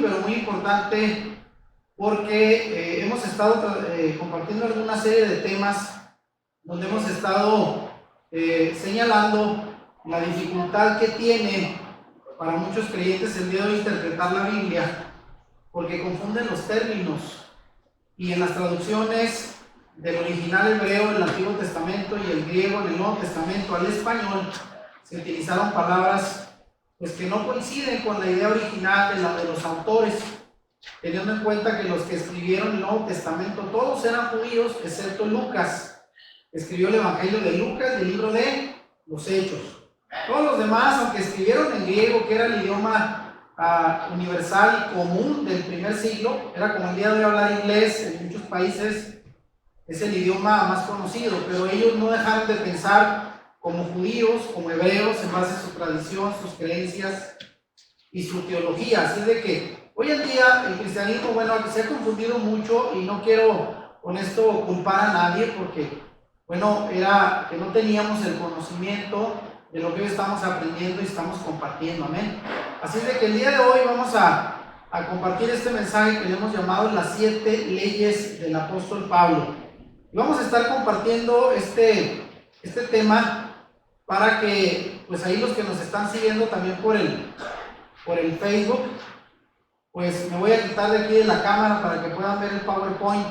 pero muy importante porque hemos estado compartiendo alguna serie de temas donde hemos estado señalando la dificultad que tiene para muchos creyentes el día de hoy interpretar la Biblia, porque confunden los términos, y en las traducciones del original hebreo del Antiguo Testamento y el griego en el Nuevo Testamento al español se utilizaron palabras pues que no coinciden con la idea original de los autores, teniendo en cuenta que los que escribieron el Nuevo Testamento todos eran judíos, excepto Lucas. Escribió el Evangelio de Lucas y el libro de los Hechos. Todos los demás, aunque escribieron en griego, que era el idioma universal y común del primer siglo, era como el día de hoy hablar inglés en muchos países, es el idioma más conocido, pero ellos no dejaron de pensar como judíos, como hebreos, en base a su tradición, sus creencias y su teología. Así de que hoy en día el cristianismo, bueno, se ha confundido mucho, y no quiero con esto culpar a nadie, porque bueno, era que no teníamos el conocimiento de lo que hoy estamos aprendiendo y estamos compartiendo, amén. Así de que el día de hoy vamos a compartir este mensaje que le hemos llamado las 7 leyes del apóstol Pablo. Y vamos a estar compartiendo este tema para que pues ahí los que nos están siguiendo también por el Facebook, pues me voy a quitar de aquí de la cámara para que puedan ver el PowerPoint,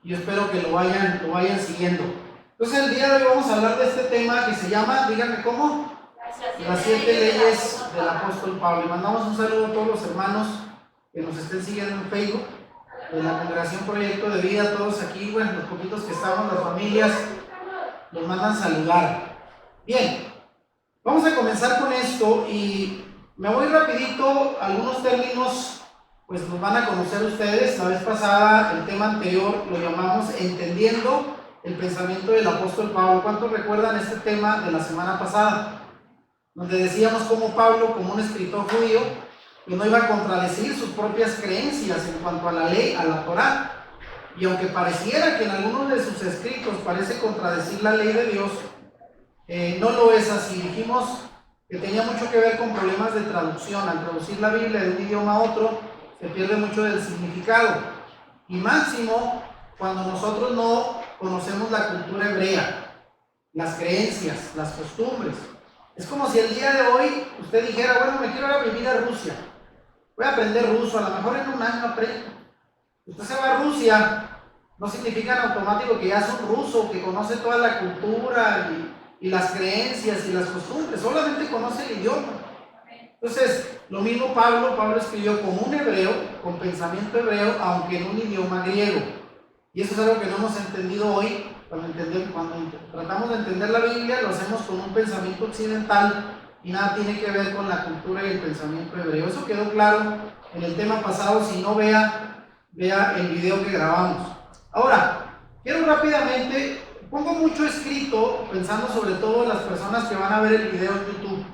y yo espero que lo vayan siguiendo. Entonces el día de hoy vamos a hablar de este tema que se llama, díganme cómo, las 7 leyes del apóstol Pablo. Y mandamos un saludo a todos los hermanos que nos estén siguiendo en Facebook, de la Congregación Proyecto de Vida, todos aquí, bueno, los poquitos que estamos, las familias, los mandan saludar. Bien, vamos a comenzar con esto, y me voy rapidito. Algunos términos pues los van a conocer ustedes. La vez pasada, el tema anterior lo llamamos entendiendo el pensamiento del apóstol Pablo. ¿Cuántos recuerdan este tema de la semana pasada? Donde decíamos cómo Pablo, como un escritor judío, que no iba a contradecir sus propias creencias en cuanto a la ley, a la Torá. Y aunque pareciera que en algunos de sus escritos parece contradecir la ley de Dios, no lo es así. Dijimos que tenía mucho que ver con problemas de traducción. Al traducir la Biblia de un idioma a otro, se pierde mucho del significado. Y máximo cuando nosotros no conocemos la cultura hebrea, las creencias, las costumbres. Es como si el día de hoy usted dijera, bueno, me quiero ir a vivir a Rusia, voy a aprender ruso, a lo mejor en un año aprendo. Usted se va a Rusia, no significa en automático que ya es un ruso, que conoce toda la cultura y las creencias y las costumbres, solamente conoce el idioma. Entonces, lo mismo Pablo escribió como un hebreo, con pensamiento hebreo, aunque en un idioma griego. Y eso es algo que no hemos entendido hoy. Cuando tratamos de entender la Biblia, lo hacemos con un pensamiento occidental y nada tiene que ver con la cultura y el pensamiento hebreo. Eso quedó claro en el tema pasado. Si no, vea el video que grabamos. Ahora, quiero rápidamente, pongo mucho escrito, pensando sobre todo en las personas que van a ver el video en YouTube,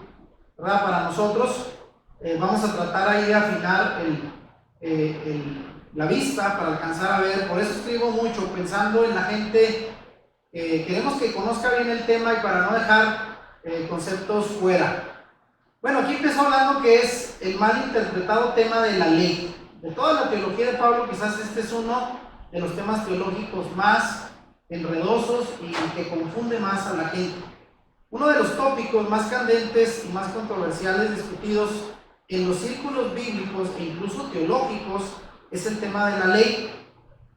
¿verdad? Para nosotros, vamos a tratar ahí de afinar la vista para alcanzar a ver. Por eso escribo mucho, pensando en la gente. Queremos que conozca bien el tema y para no dejar conceptos fuera. Bueno, aquí empezó hablando que es el mal interpretado tema de la ley. De toda la teología de Pablo, quizás este es uno de los temas teológicos más enredosos y que confunde más a la gente. Uno de los tópicos más candentes y más controversiales discutidos en los círculos bíblicos e incluso teológicos es el tema de la ley.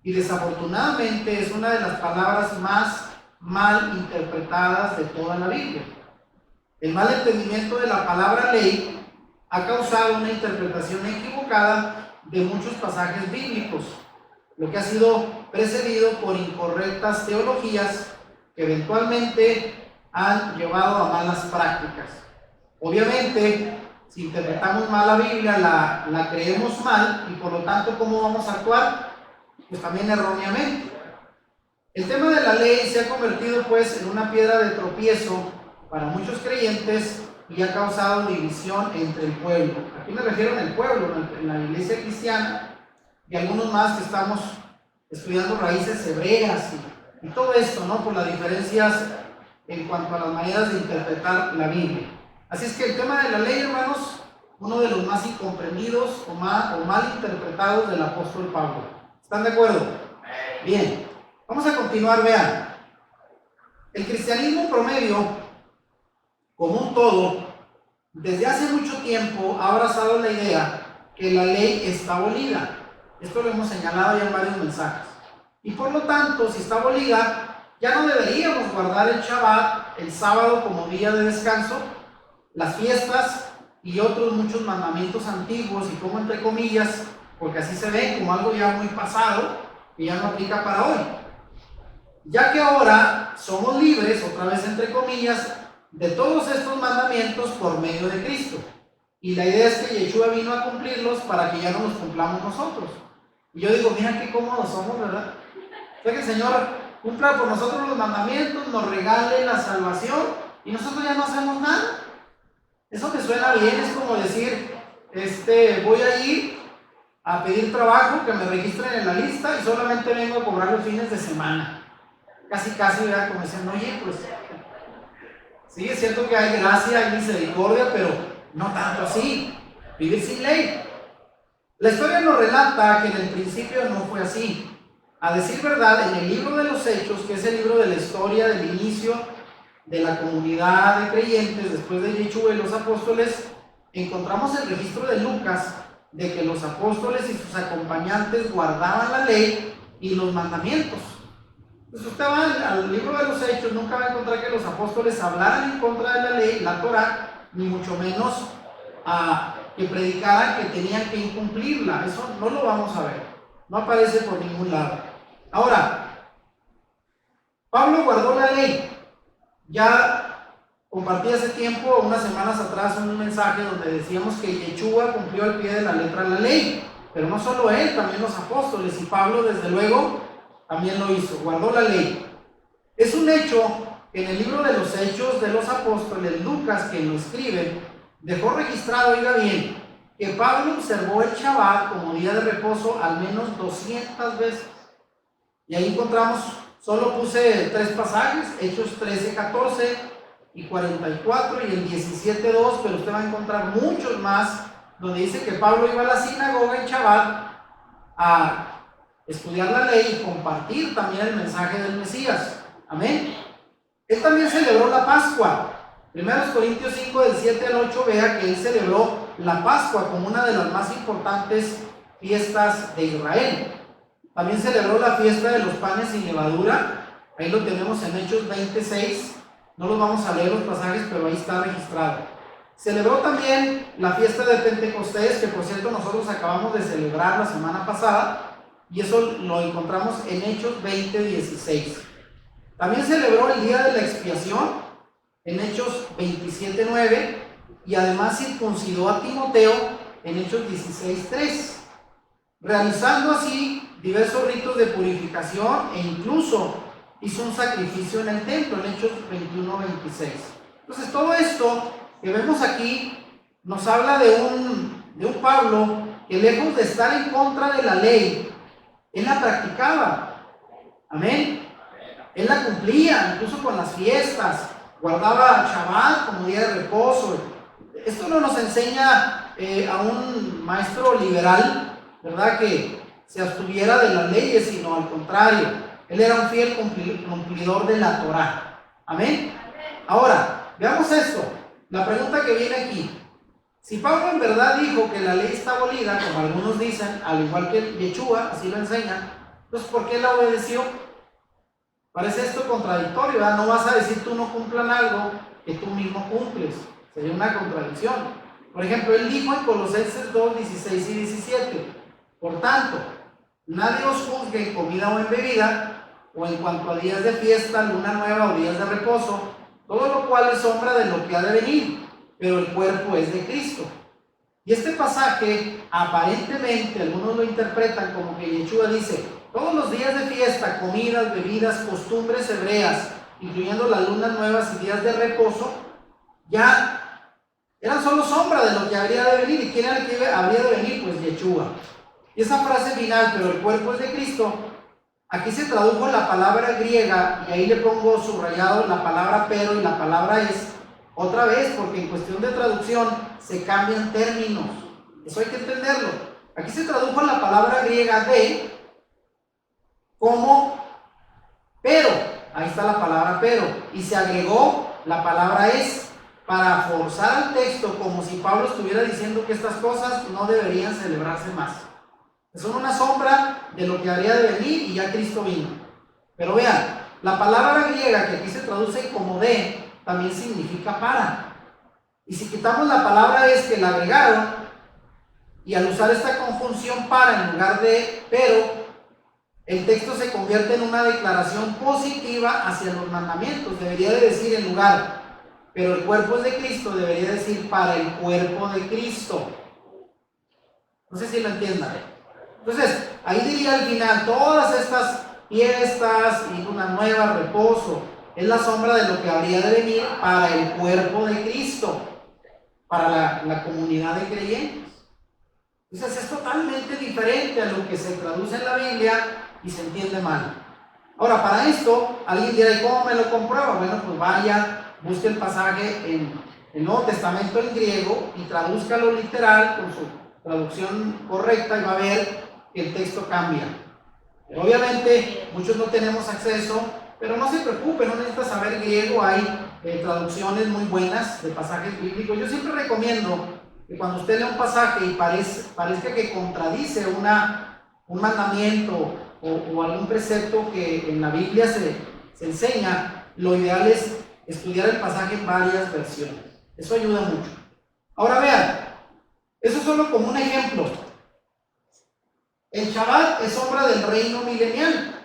Y desafortunadamente es una de las palabras más mal interpretadas de toda la Biblia. El mal entendimiento de la palabra ley ha causado una interpretación equivocada de muchos pasajes bíblicos, lo que ha sido precedido por incorrectas teologías que eventualmente han llevado a malas prácticas. Obviamente, si interpretamos mal la Biblia, la creemos mal, y por lo tanto, ¿cómo vamos a actuar? Pues también erróneamente. El tema de la ley se ha convertido pues en una piedra de tropiezo para muchos creyentes y ha causado división entre el pueblo. Aquí me refiero en el pueblo, en la iglesia cristiana, y algunos más que estamos estudiando raíces hebreas y todo esto, ¿no? Por las diferencias en cuanto a las maneras de interpretar la Biblia. Así es que el tema de la ley, hermanos, uno de los más incomprendidos o mal interpretados del apóstol Pablo. ¿Están de acuerdo? Bien, vamos a continuar, vean. El cristianismo promedio, como un todo, desde hace mucho tiempo ha abrazado la idea que la ley está abolida. Esto lo hemos señalado ya en varios mensajes. Y por lo tanto, si está abolida, ya no deberíamos guardar el Shabbat, el sábado, como día de descanso, las fiestas y otros muchos mandamientos antiguos, y como entre comillas, porque así se ve como algo ya muy pasado, que ya no aplica para hoy. Ya que ahora somos libres, otra vez entre comillas, de todos estos mandamientos por medio de Cristo. Y la idea es que Yeshua vino a cumplirlos para que ya no los cumplamos nosotros. Y yo digo, mira qué cómodos somos, ¿verdad? Que el Señor cumpla por nosotros los mandamientos, nos regale la salvación y nosotros ya no hacemos nada. Eso me suena bien, es como decir, voy a ir a pedir trabajo, que me registren en la lista y solamente vengo a cobrar los fines de semana. Casi, ¿verdad? Como diciendo, oye, pues sí, es cierto que hay gracia, hay misericordia, pero no tanto así. Vivir sin ley. La historia nos relata que en el principio no fue así. A decir verdad, en el libro de los Hechos, que es el libro de la historia del inicio de la comunidad de creyentes después de Yeshua y los apóstoles, encontramos el registro de Lucas de que los apóstoles y sus acompañantes guardaban la ley y los mandamientos. Entonces usted va al libro de los Hechos, nunca va a encontrar que los apóstoles hablaran en contra de la ley, la Torá, ni mucho menos que predicaran que tenían que incumplirla. Eso no lo vamos a ver, no aparece por ningún lado. Ahora, Pablo guardó la ley. Ya compartí hace tiempo, unas semanas atrás, un mensaje donde decíamos que Yeshua cumplió al pie de la letra la ley, pero no solo él, también los apóstoles, y Pablo desde luego también lo hizo, guardó la ley. Es un hecho que en el libro de los Hechos de los Apóstoles, Lucas, quien lo escribe, dejó registrado, oiga bien, que Pablo observó el Shabbat como día de reposo al menos 200 veces. Y ahí encontramos, solo puse 3 pasajes, Hechos 13:14 y 44 y el 17:2, pero usted va a encontrar muchos más donde dice que Pablo iba a la sinagoga en Shabbat a estudiar la ley y compartir también el mensaje del Mesías. Amén. Él también celebró la Pascua. 1 Corintios 5 del 7 al 8, vea que él celebró la Pascua como una de las más importantes fiestas de Israel. También celebró la fiesta de los panes sin levadura. Ahí lo tenemos en Hechos 26. No los vamos a leer los pasajes, pero ahí está registrado. Celebró también la fiesta de Pentecostés, que por cierto nosotros acabamos de celebrar la semana pasada, y eso lo encontramos en Hechos 20:16. También celebró el día de la expiación en Hechos 27:9, y además circuncidó a Timoteo en Hechos 16:3, realizando así diversos ritos de purificación e incluso hizo un sacrificio en el templo en Hechos 21:26. Entonces todo esto que vemos aquí nos habla de un Pablo que, lejos de estar en contra de la ley, él la practicaba. Amén. Él la cumplía, incluso con las fiestas, guardaba Shabbat como día de reposo. Esto no nos enseña a un maestro liberal, ¿verdad?, que se abstuviera de las leyes, sino al contrario, él era un fiel cumplidor de la Torá. Amén. Ahora, veamos esto, la pregunta que viene aquí. Si Pablo en verdad dijo que la ley está abolida, como algunos dicen, al igual que Yeshua, así lo enseñan, entonces ¿por qué la obedeció? Parece esto contradictorio, ¿verdad? No vas a decir tú no cumplan algo que tú mismo cumples. Sería una contradicción. Por ejemplo, él dijo en Colosenses 2:16 y 17, por tanto, nadie os juzgue en comida o en bebida, o en cuanto a días de fiesta, luna nueva o días de reposo, todo lo cual es sombra de lo que ha de venir, pero el cuerpo es de Cristo. Y este pasaje, aparentemente, algunos lo interpretan como que Yeshua dice, todos los días de fiesta, comidas, bebidas, costumbres hebreas, incluyendo las lunas nuevas y días de reposo, ya eran solo sombra de lo que habría de venir. ¿Y quién era el que habría de venir? Pues Yeshua. Y esa frase final, pero el cuerpo es de Cristo, aquí se tradujo la palabra griega, y ahí le pongo subrayado la palabra pero y la palabra es, Otra vez, porque en cuestión de traducción se cambian términos. Eso hay que entenderlo. Aquí se tradujo la palabra griega de como pero. Ahí está la palabra pero. Y se agregó la palabra es para forzar al texto como si Pablo estuviera diciendo que estas cosas no deberían celebrarse más. Son una sombra de lo que habría de venir y ya Cristo vino. Pero vean, la palabra griega que aquí se traduce como de también significa para. Y si quitamos la palabra es que la agregaron, y al usar esta conjunción para en lugar de pero, el texto se convierte en una declaración positiva hacia los mandamientos. Debería de decir en lugar, pero el cuerpo es de Cristo, debería decir para el cuerpo de Cristo. No sé si lo entiendan. Entonces, ahí diría al final, todas estas fiestas y luna nueva, reposo, es la sombra de lo que habría de venir para el cuerpo de Cristo, para la comunidad de creyentes. Entonces es totalmente diferente a lo que se traduce en la Biblia y se entiende mal. Ahora, para esto, alguien dirá, ¿y cómo me lo comprueba? Bueno, pues vaya, busque el pasaje en el Nuevo Testamento en griego y tradúzcalo literal con su traducción correcta y va a ver que el texto cambia. Obviamente, muchos no tenemos acceso, pero no se preocupen, no necesita saber griego, hay traducciones muy buenas de pasajes bíblicos. Yo siempre recomiendo que cuando usted lea un pasaje y parezca que contradice un mandamiento o algún precepto que en la Biblia se enseña, lo ideal es estudiar el pasaje en varias versiones. Eso ayuda mucho. Ahora vean, eso solo como un ejemplo. El Shabbat es obra del reino milenial.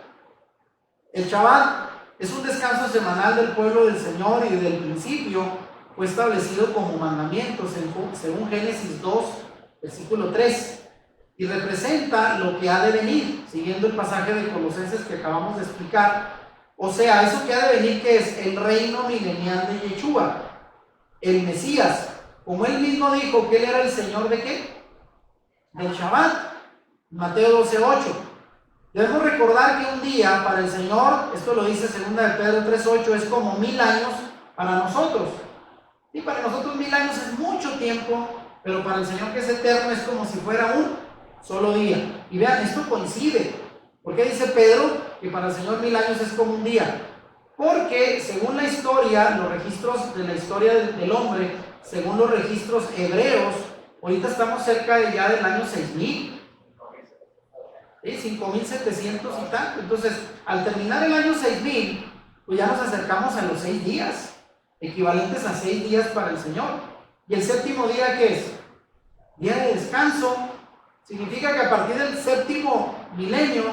El Shabbat es un descanso semanal del pueblo del Señor y desde el principio fue establecido como mandamiento según Génesis 2, versículo 3, y representa lo que ha de venir, siguiendo el pasaje de Colosenses que acabamos de explicar. O sea, eso que ha de venir, que es el reino milenial de Yeshua, el Mesías, como él mismo dijo que él era el Señor de ¿qué? Del Shabbat, Mateo 12:8. Debemos recordar que un día para el Señor, esto lo dice 2 de Pedro 3:8, es como 1000 años para nosotros. Y para nosotros 1000 años es mucho tiempo, pero para el Señor que es eterno es como si fuera un solo día. Y vean, esto coincide. ¿Por qué dice Pedro que para el Señor 1000 años es como un día? Porque según la historia, los registros de la historia del hombre, según los registros hebreos, ahorita estamos cerca de ya del año 6000. 5700 y tanto. Entonces, al terminar el año 6000, pues ya nos acercamos a los 6 días, equivalentes a 6 días para el Señor. ¿Y el séptimo día qué es? Día de descanso. Significa que a partir del séptimo milenio,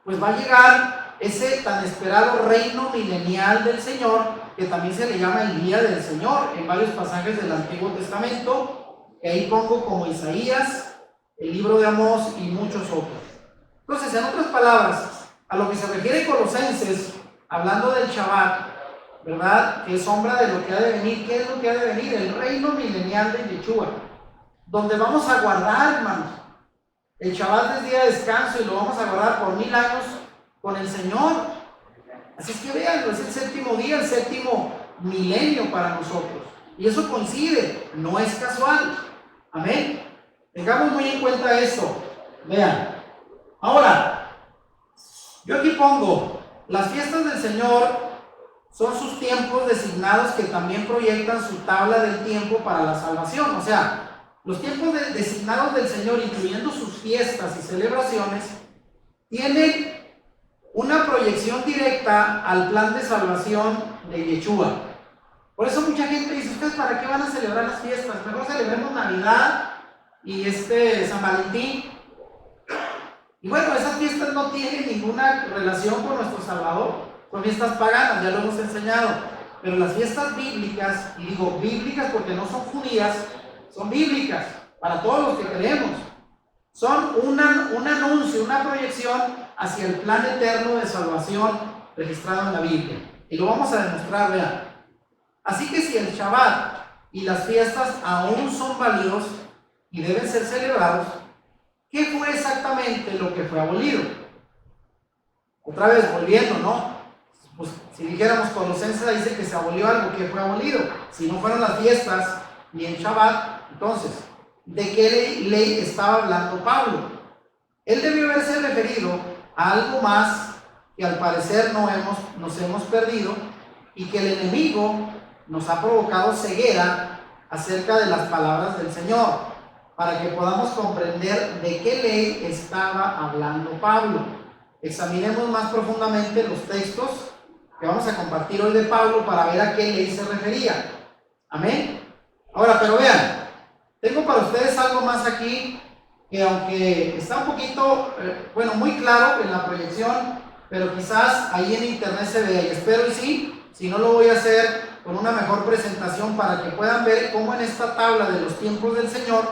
pues va a llegar ese tan esperado reino milenial del Señor, que también se le llama el día del Señor en varios pasajes del Antiguo Testamento, que ahí pongo como Isaías, el libro de Amós y muchos otros. Entonces, en otras palabras, a lo que se refiere Colosenses, hablando del Shabbat, ¿verdad? Que es sombra de lo que ha de venir. ¿Qué es lo que ha de venir? El reino milenial de Yeshua, donde vamos a guardar, hermanos. El Shabbat es día de descanso y lo vamos a guardar por 1000 años con el Señor. Así es que vean, es el séptimo día, el séptimo milenio para nosotros. Y eso coincide, no es casual. Amén. Tengamos muy en cuenta esto. Vean. Ahora, yo aquí pongo, las fiestas del Señor son sus tiempos designados que también proyectan su tabla del tiempo para la salvación. O sea, los tiempos designados del Señor, incluyendo sus fiestas y celebraciones, tienen una proyección directa al plan de salvación de Yeshua. Por eso mucha gente dice, ¿ustedes para qué van a celebrar las fiestas? Mejor celebremos Navidad y San Valentín. Y bueno, esas fiestas no tienen ninguna relación con nuestro Salvador, son fiestas paganas, ya lo hemos enseñado. Pero las fiestas bíblicas, y digo bíblicas porque no son judías, son bíblicas para todos los que creemos. Son un anuncio, una proyección hacia el plan eterno de salvación registrado en la Biblia. Y lo vamos a demostrar, vean. Así que si el Shabbat y las fiestas aún son válidos y deben ser celebrados, ¿qué fue exactamente lo que fue abolido? Otra vez volviendo, ¿no? Pues Si dijéramos Colosenses, dice que se abolió algo que fue abolido. Si no fueron las fiestas ni en Shabbat, entonces, ¿de qué ley estaba hablando Pablo? Él debió haberse referido a algo más que al parecer nos hemos perdido y que el enemigo nos ha provocado ceguera acerca de las palabras del Señor, para que podamos comprender de qué ley estaba hablando Pablo. Examinemos más profundamente los textos que vamos a compartir hoy de Pablo para ver a qué ley se refería. Amén. Ahora, pero vean, tengo para ustedes algo más aquí que aunque está un poquito, muy claro en la proyección, pero quizás ahí en internet se vea, y espero y sí, si no lo voy a hacer con una mejor presentación para que puedan ver cómo en esta tabla de los tiempos del Señor,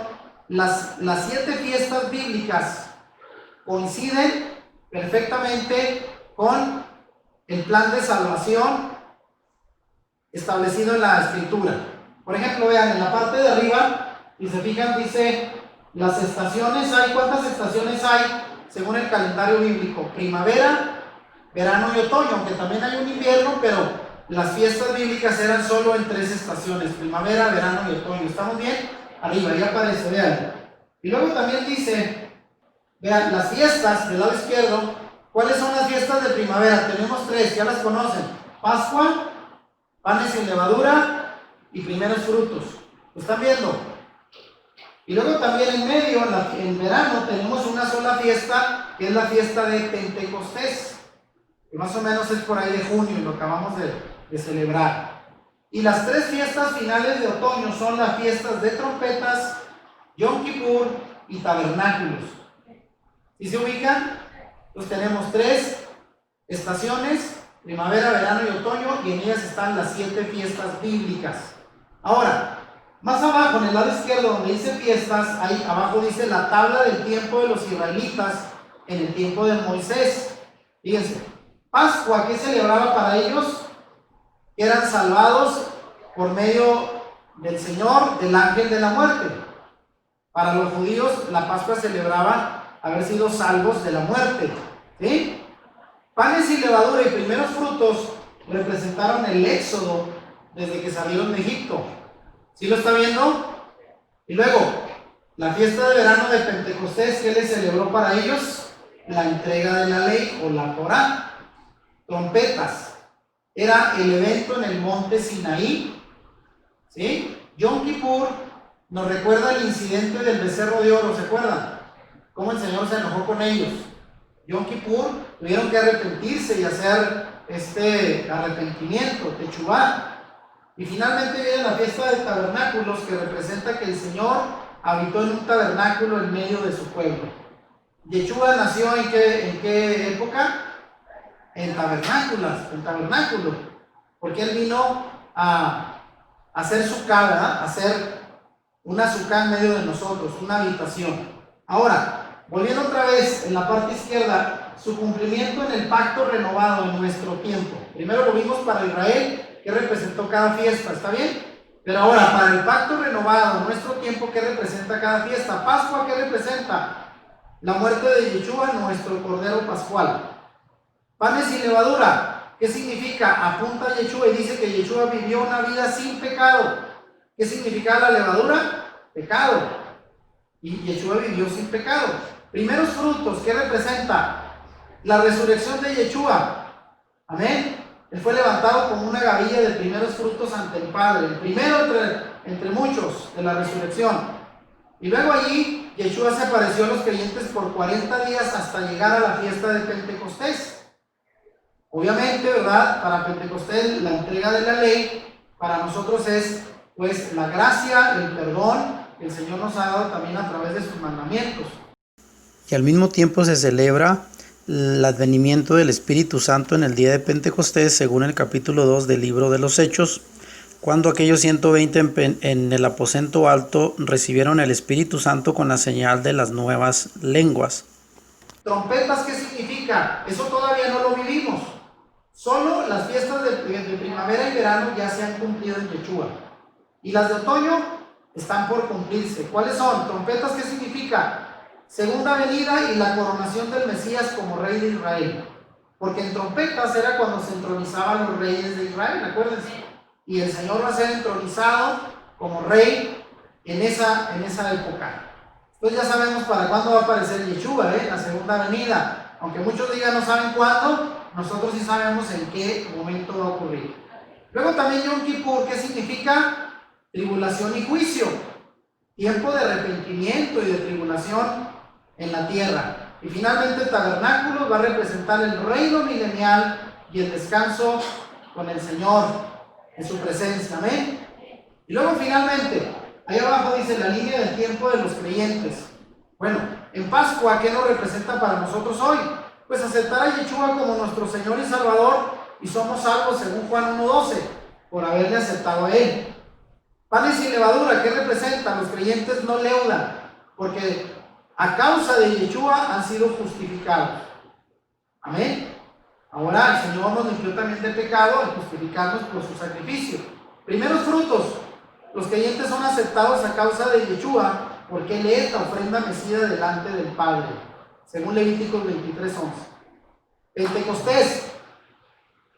las 7 fiestas bíblicas coinciden perfectamente con el plan de salvación establecido en la Escritura. Por ejemplo, vean, en la parte de arriba, si se fijan, dice las estaciones hay. ¿Cuántas estaciones hay según el calendario bíblico? Primavera, verano y otoño, aunque también hay un invierno, pero las fiestas bíblicas eran solo en 3 estaciones: primavera, verano y otoño. ¿Estamos bien? Arriba, ahí aparece, vean. Y luego también dice, vean, las fiestas del lado izquierdo. ¿Cuáles son las fiestas de primavera? Tenemos 3, ya las conocen: Pascua, panes sin levadura y primeros frutos. ¿Lo están viendo? Y luego también en medio, en verano, tenemos una sola fiesta, que es la fiesta de Pentecostés, que más o menos es por ahí de junio, y lo acabamos de celebrar. Y las 3 fiestas finales de otoño son las fiestas de trompetas, Yom Kippur y tabernáculos. ¿Sí se ubican? Entonces tenemos 3 estaciones: primavera, verano y otoño, y en ellas están las 7 fiestas bíblicas. Ahora, más abajo, en el lado izquierdo, donde dice fiestas, ahí abajo dice la tabla del tiempo de los israelitas en el tiempo de Moisés. Fíjense, Pascua, ¿qué celebraba para ellos? Que eran salvados por medio del Señor, del ángel de la muerte. Para los judíos, la Pascua celebraba haber sido salvos de la muerte. ¿Sí? Panes sin levadura y primeros frutos representaron el éxodo desde que salieron de Egipto. ¿Sí lo está viendo? Y luego, la fiesta de verano de Pentecostés, ¿qué les celebró para ellos? La entrega de la ley o la Torá. Trompetas. Era el evento en el monte Sinaí. ¿Sí? Yom Kippur nos recuerda el incidente del becerro de oro, ¿se acuerdan? Cómo el Señor se enojó con ellos. Yom Kippur tuvieron que arrepentirse y hacer arrepentimiento, techubá. Y finalmente viene la fiesta de tabernáculos, que representa que el Señor habitó en un tabernáculo en medio de su pueblo. Yeshua nació ¿en qué época? En tabernáculo, porque él vino a hacer sucá, ¿verdad? A hacer una sucá en medio de nosotros, una habitación. Ahora, volviendo otra vez en la parte izquierda, su cumplimiento en el pacto renovado en nuestro tiempo. Primero lo vimos para Israel, que representó cada fiesta, ¿está bien? Pero ahora, para el pacto renovado en nuestro tiempo, ¿qué representa cada fiesta? Pascua, ¿qué representa? La muerte de Yeshua, nuestro Cordero Pascual. Panes sin levadura, ¿qué significa? Apunta a Yeshua y dice que Yeshua vivió una vida sin pecado. ¿Qué significa la levadura? Pecado. Y Yeshua vivió sin pecado. Primeros frutos, ¿qué representa? La resurrección de Yeshua. Amén. Él fue levantado como una gavilla de primeros frutos ante el Padre, el primero entre muchos de la resurrección. Y luego allí Yeshua se apareció a los creyentes por 40 días hasta llegar a la fiesta de Pentecostés. Obviamente, ¿verdad? Para Pentecostés la entrega de la ley para nosotros es pues la gracia, el perdón que el Señor nos ha dado también a través de sus mandamientos. Y al mismo tiempo se celebra el advenimiento del Espíritu Santo en el día de Pentecostés, según el capítulo 2 del libro de los Hechos, cuando aquellos 120 en el aposento alto recibieron el Espíritu Santo con la señal de las nuevas lenguas. ¿Trompetas qué significa? Eso todavía no lo vivimos. Solo las fiestas de primavera y verano ya se han cumplido en Yeshua. Y las de otoño están por cumplirse. ¿Cuáles son? ¿Trompetas qué significa? Segunda venida y la coronación del Mesías como rey de Israel. porque en trompetas era cuando se entronizaban los reyes de Israel, acuérdense, y el Señor va a ser entronizado como rey en esa época. Entonces ya sabemos para cuándo va a aparecer Yeshua, la segunda venida. Aunque muchos digan no saben cuándo, nosotros sí sabemos en qué momento va a ocurrir. Luego también Yom Kippur, ¿qué significa? Tribulación y juicio. Tiempo de arrepentimiento y de tribulación en la tierra. Y finalmente el tabernáculo va a representar el reino milenial y el descanso con el Señor en su presencia. Amén. Y luego finalmente, ahí abajo dice la línea del tiempo de los creyentes. Bueno, en Pascua, ¿qué nos representa para nosotros hoy? Pues aceptar a Yeshua como nuestro Señor y Salvador, y somos salvos según Juan 1:12, por haberle aceptado a Él. Panes sin levadura, ¿qué representa? Los creyentes no leudan, porque a causa de Yeshua han sido justificados. Amén. Ahora el Señor nos limpió también de pecado al justificarnos por su sacrificio. Primeros frutos. Los creyentes son aceptados a causa de Yeshua, porque Él es la ofrenda mecida delante del Padre, según Levíticos 23:11. Pentecostés,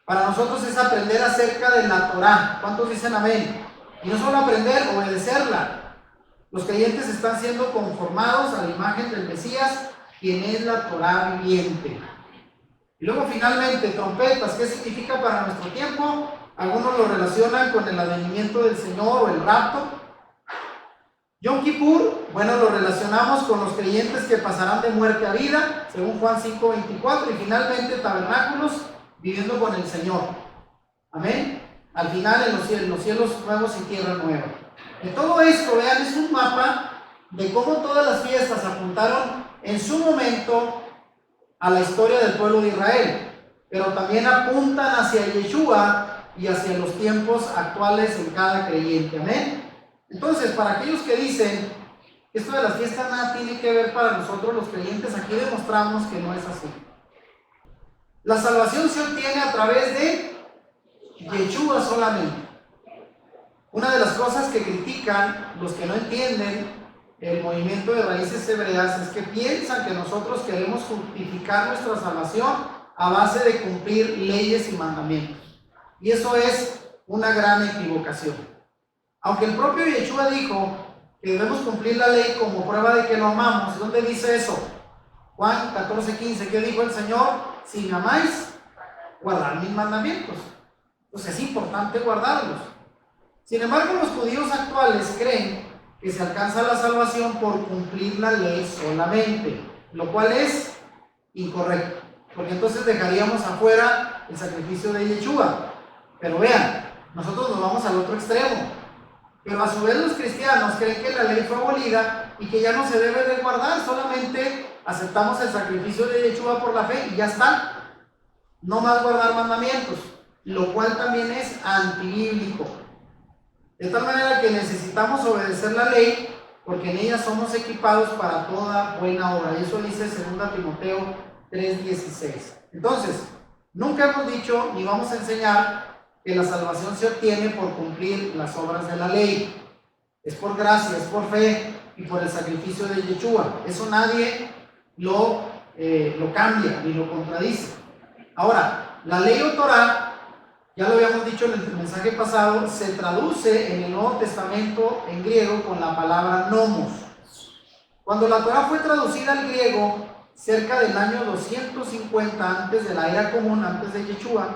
para nosotros es aprender acerca de la Torá. ¿Cuántos dicen amén? Y no solo aprender, obedecerla. Los creyentes están siendo conformados a la imagen del Mesías, quien es la Torá viviente. Y luego finalmente, trompetas, ¿qué significa para nuestro tiempo? Algunos lo relacionan con el advenimiento del Señor o el rapto. Yom Kippur, bueno, lo relacionamos con los creyentes que pasarán de muerte a vida, según Juan 5:24, y finalmente tabernáculos, viviendo con el Señor. Amén. Al final en los cielos nuevos y tierra nueva. En todo esto, vean, es un mapa de cómo todas las fiestas apuntaron en su momento a la historia del pueblo de Israel, pero también apuntan hacia Yeshua y hacia los tiempos actuales en cada creyente. Amén. Entonces, para aquellos que dicen que esto de las fiestas nada tiene que ver para nosotros los creyentes, aquí demostramos que no es así. La salvación se obtiene a través de Yeshua solamente. Una de las cosas que critican los que no entienden el movimiento de raíces hebreas es que piensan que nosotros queremos justificar nuestra salvación a base de cumplir leyes y mandamientos. Y eso es una gran equivocación. Aunque el propio Yeshua dijo que debemos cumplir la ley como prueba de que lo amamos, ¿dónde dice eso? Juan 14:15, ¿qué dijo el Señor? Si me amáis, guardad mis mandamientos. Entonces es importante guardarlos. Sin embargo, los judíos actuales creen que se alcanza la salvación por cumplir la ley solamente, lo cual es incorrecto, porque entonces dejaríamos afuera el sacrificio de Yeshua. Pero vean, nosotros nos vamos al otro extremo. Pero a su vez los cristianos creen que la ley fue abolida y que ya no se debe de guardar, solamente aceptamos el sacrificio de Yeshua por la fe y ya está. No más guardar mandamientos, lo cual también es antibíblico. De tal manera que necesitamos obedecer la ley porque en ella somos equipados para toda buena obra. Y eso dice 2 Timoteo 3:16. Entonces, nunca hemos dicho ni vamos a enseñar que la salvación se obtiene por cumplir las obras de la ley. Es por gracia, es por fe y por el sacrificio de Yeshua. Eso nadie lo cambia ni lo contradice. Ahora, la ley o Torah, ya lo habíamos dicho en el mensaje pasado, se traduce en el Nuevo Testamento en griego con la palabra nomos. Cuando la Torah fue traducida al griego cerca del año 250 antes de la era común, antes de Yeshua,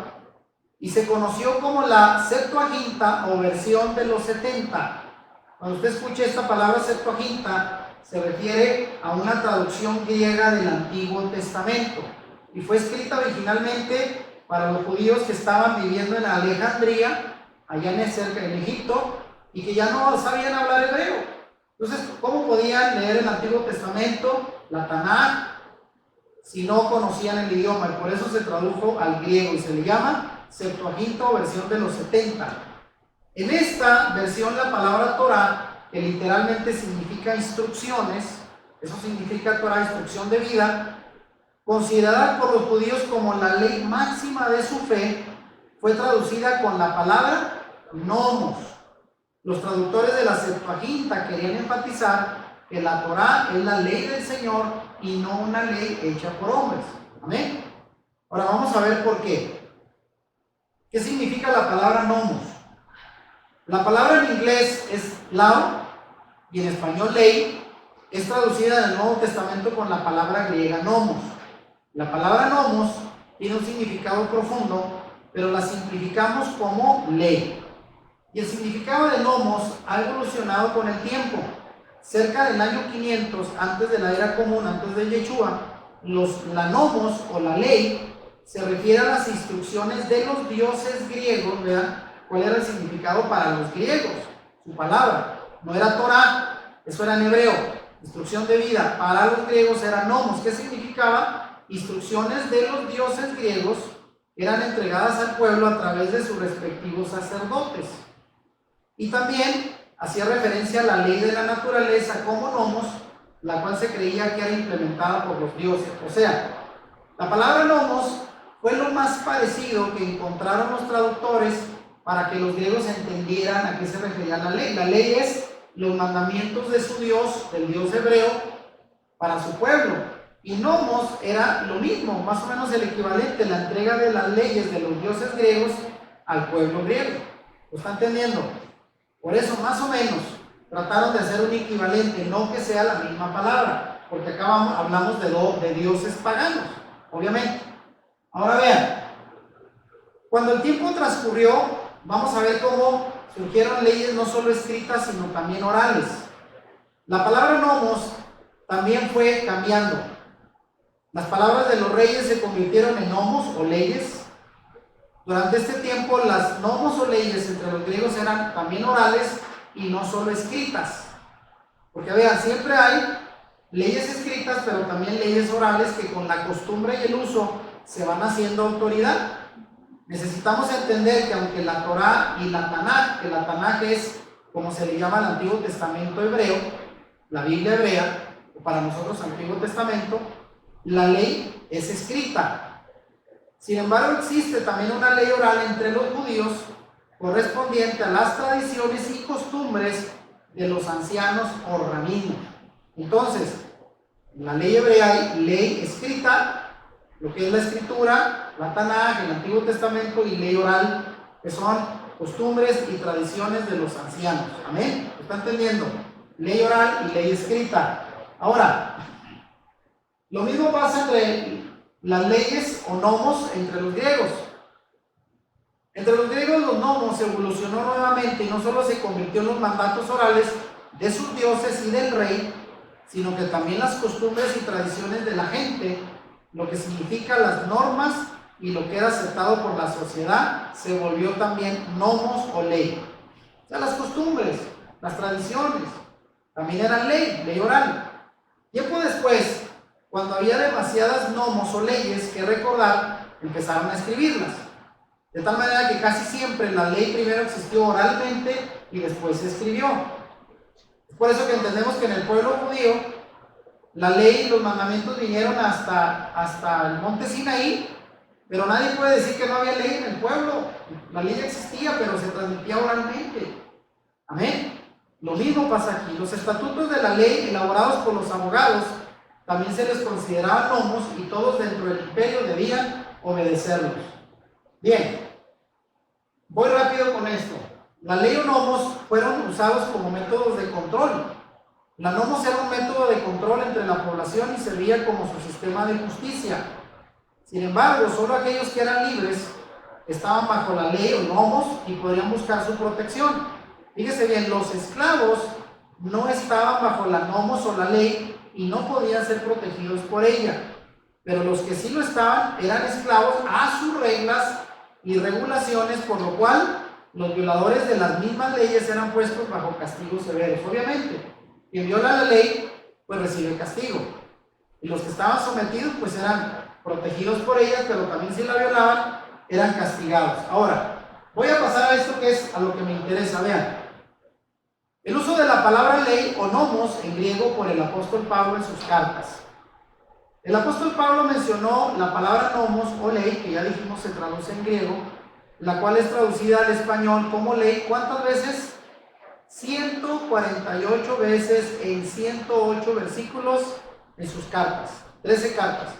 y se conoció como la Septuaginta o versión de los 70. Cuando usted escuche esta palabra Septuaginta, se refiere a una traducción griega del Antiguo Testamento y fue escrita originalmente para los judíos que estaban viviendo en Alejandría, allá en Egipto, y que ya no sabían hablar hebreo. Entonces, ¿cómo podían leer el Antiguo Testamento, la Tanaj, si no conocían el idioma? Y por eso se tradujo al griego y se le llama Septuaginta o versión de los 70. En esta versión la palabra Torah, que literalmente significa instrucciones, eso significa Torah, instrucción de vida, considerada por los judíos como la ley máxima de su fe, fue traducida con la palabra nomos. Los traductores de la Septuaginta querían enfatizar que la Torah es la ley del Señor y no una ley hecha por hombres. Amén. Ahora vamos a ver por qué. ¿Qué significa la palabra nomos? La palabra en inglés es law y en español ley. Es traducida en el Nuevo Testamento con la palabra griega nomos. La palabra nomos tiene un significado profundo, pero la simplificamos como ley. Y el significado de nomos ha evolucionado con el tiempo. Cerca del año 500, antes de la era común, antes de Yeshua, la nomos o la ley se refiere a las instrucciones de los dioses griegos. Vean cuál era el significado para los griegos. Su palabra no era Torah, eso era en hebreo. Instrucción de vida para los griegos era nomos. ¿Qué significaba? Instrucciones de los dioses griegos eran entregadas al pueblo a través de sus respectivos sacerdotes. Y también hacía referencia a la ley de la naturaleza como nomos, la cual se creía que era implementada por los dioses. O sea, la palabra nomos fue lo más parecido que encontraron los traductores para que los griegos entendieran a qué se refería la ley. La ley es los mandamientos de su Dios, del Dios hebreo, para su pueblo. Y nomos era lo mismo, más o menos el equivalente, la entrega de las leyes de los dioses griegos al pueblo griego. ¿Lo está entendiendo? Por eso, más o menos, trataron de hacer un equivalente, no que sea la misma palabra, porque acá hablamos de dioses paganos, obviamente. Ahora vean, cuando el tiempo transcurrió, vamos a ver cómo surgieron leyes no solo escritas, sino también orales. La palabra nomos también fue cambiando. Las palabras de los reyes se convirtieron en nomos o leyes. Durante este tiempo, las nomos o leyes entre los griegos eran también orales y no solo escritas. Porque vean, siempre hay leyes escritas, pero también leyes orales que con la costumbre y el uso se van haciendo autoridad. Necesitamos entender que aunque la Torá y la Tanaj, que la Tanaj es como se le llama al Antiguo Testamento hebreo, la Biblia hebrea, o para nosotros Antiguo Testamento, la ley es escrita. Sin embargo, existe también una ley oral entre los judíos correspondiente a las tradiciones y costumbres de los ancianos o rabinos. Entonces, en la ley hebrea hay ley escrita, lo que es la escritura, la Tanaj, el Antiguo Testamento, y ley oral, que son costumbres y tradiciones de los ancianos. ¿Amén? ¿Está entendiendo? Ley oral y ley escrita. Ahora, lo mismo pasa entre las leyes o nomos entre los griegos. Entre los griegos los nomos evolucionó nuevamente y no solo se convirtió en los mandatos orales de sus dioses y del rey, sino que también las costumbres y tradiciones de la gente, lo que significa las normas y lo que era aceptado por la sociedad, se volvió también nomos o ley. O sea, las costumbres, las tradiciones, también eran ley oral. Tiempo después, cuando había demasiadas nomos o leyes que recordar, empezaron a escribirlas. De tal manera que casi siempre la ley primero existió oralmente y después se escribió. Es por eso que entendemos que en el pueblo judío la ley y los mandamientos vinieron hasta el monte Sinaí, pero nadie puede decir que no había ley en el pueblo. La ley existía, pero se transmitía oralmente. Amén. Lo mismo pasa aquí. Los estatutos de la ley elaborados por los abogados también se les consideraban nomos y todos dentro del imperio debían obedecerlos. Bien, voy rápido con esto. La ley o nomos fueron usados como métodos de control. La nomos era un método de control entre la población y servía como su sistema de justicia. Sin embargo, solo aquellos que eran libres estaban bajo la ley o nomos y podían buscar su protección. Fíjese bien, los esclavos no estaban bajo la nomos o la ley y no podían ser protegidos por ella. Pero los que sí lo estaban eran esclavos a sus reglas y regulaciones, por lo cual los violadores de las mismas leyes eran puestos bajo castigos severos. Obviamente, quien viola la ley, pues recibe castigo. Y los que estaban sometidos, pues eran protegidos por ellas, pero también si la violaban, eran castigados. Ahora, voy a pasar a esto que es a lo que me interesa. Vean, el uso de la palabra ley o nomos en griego por el apóstol Pablo en sus cartas. El apóstol Pablo mencionó la palabra nomos o ley, que ya dijimos se traduce en griego, la cual es traducida al español como ley. ¿Cuántas veces? 148 veces en 108 versículos en sus cartas, 13 cartas.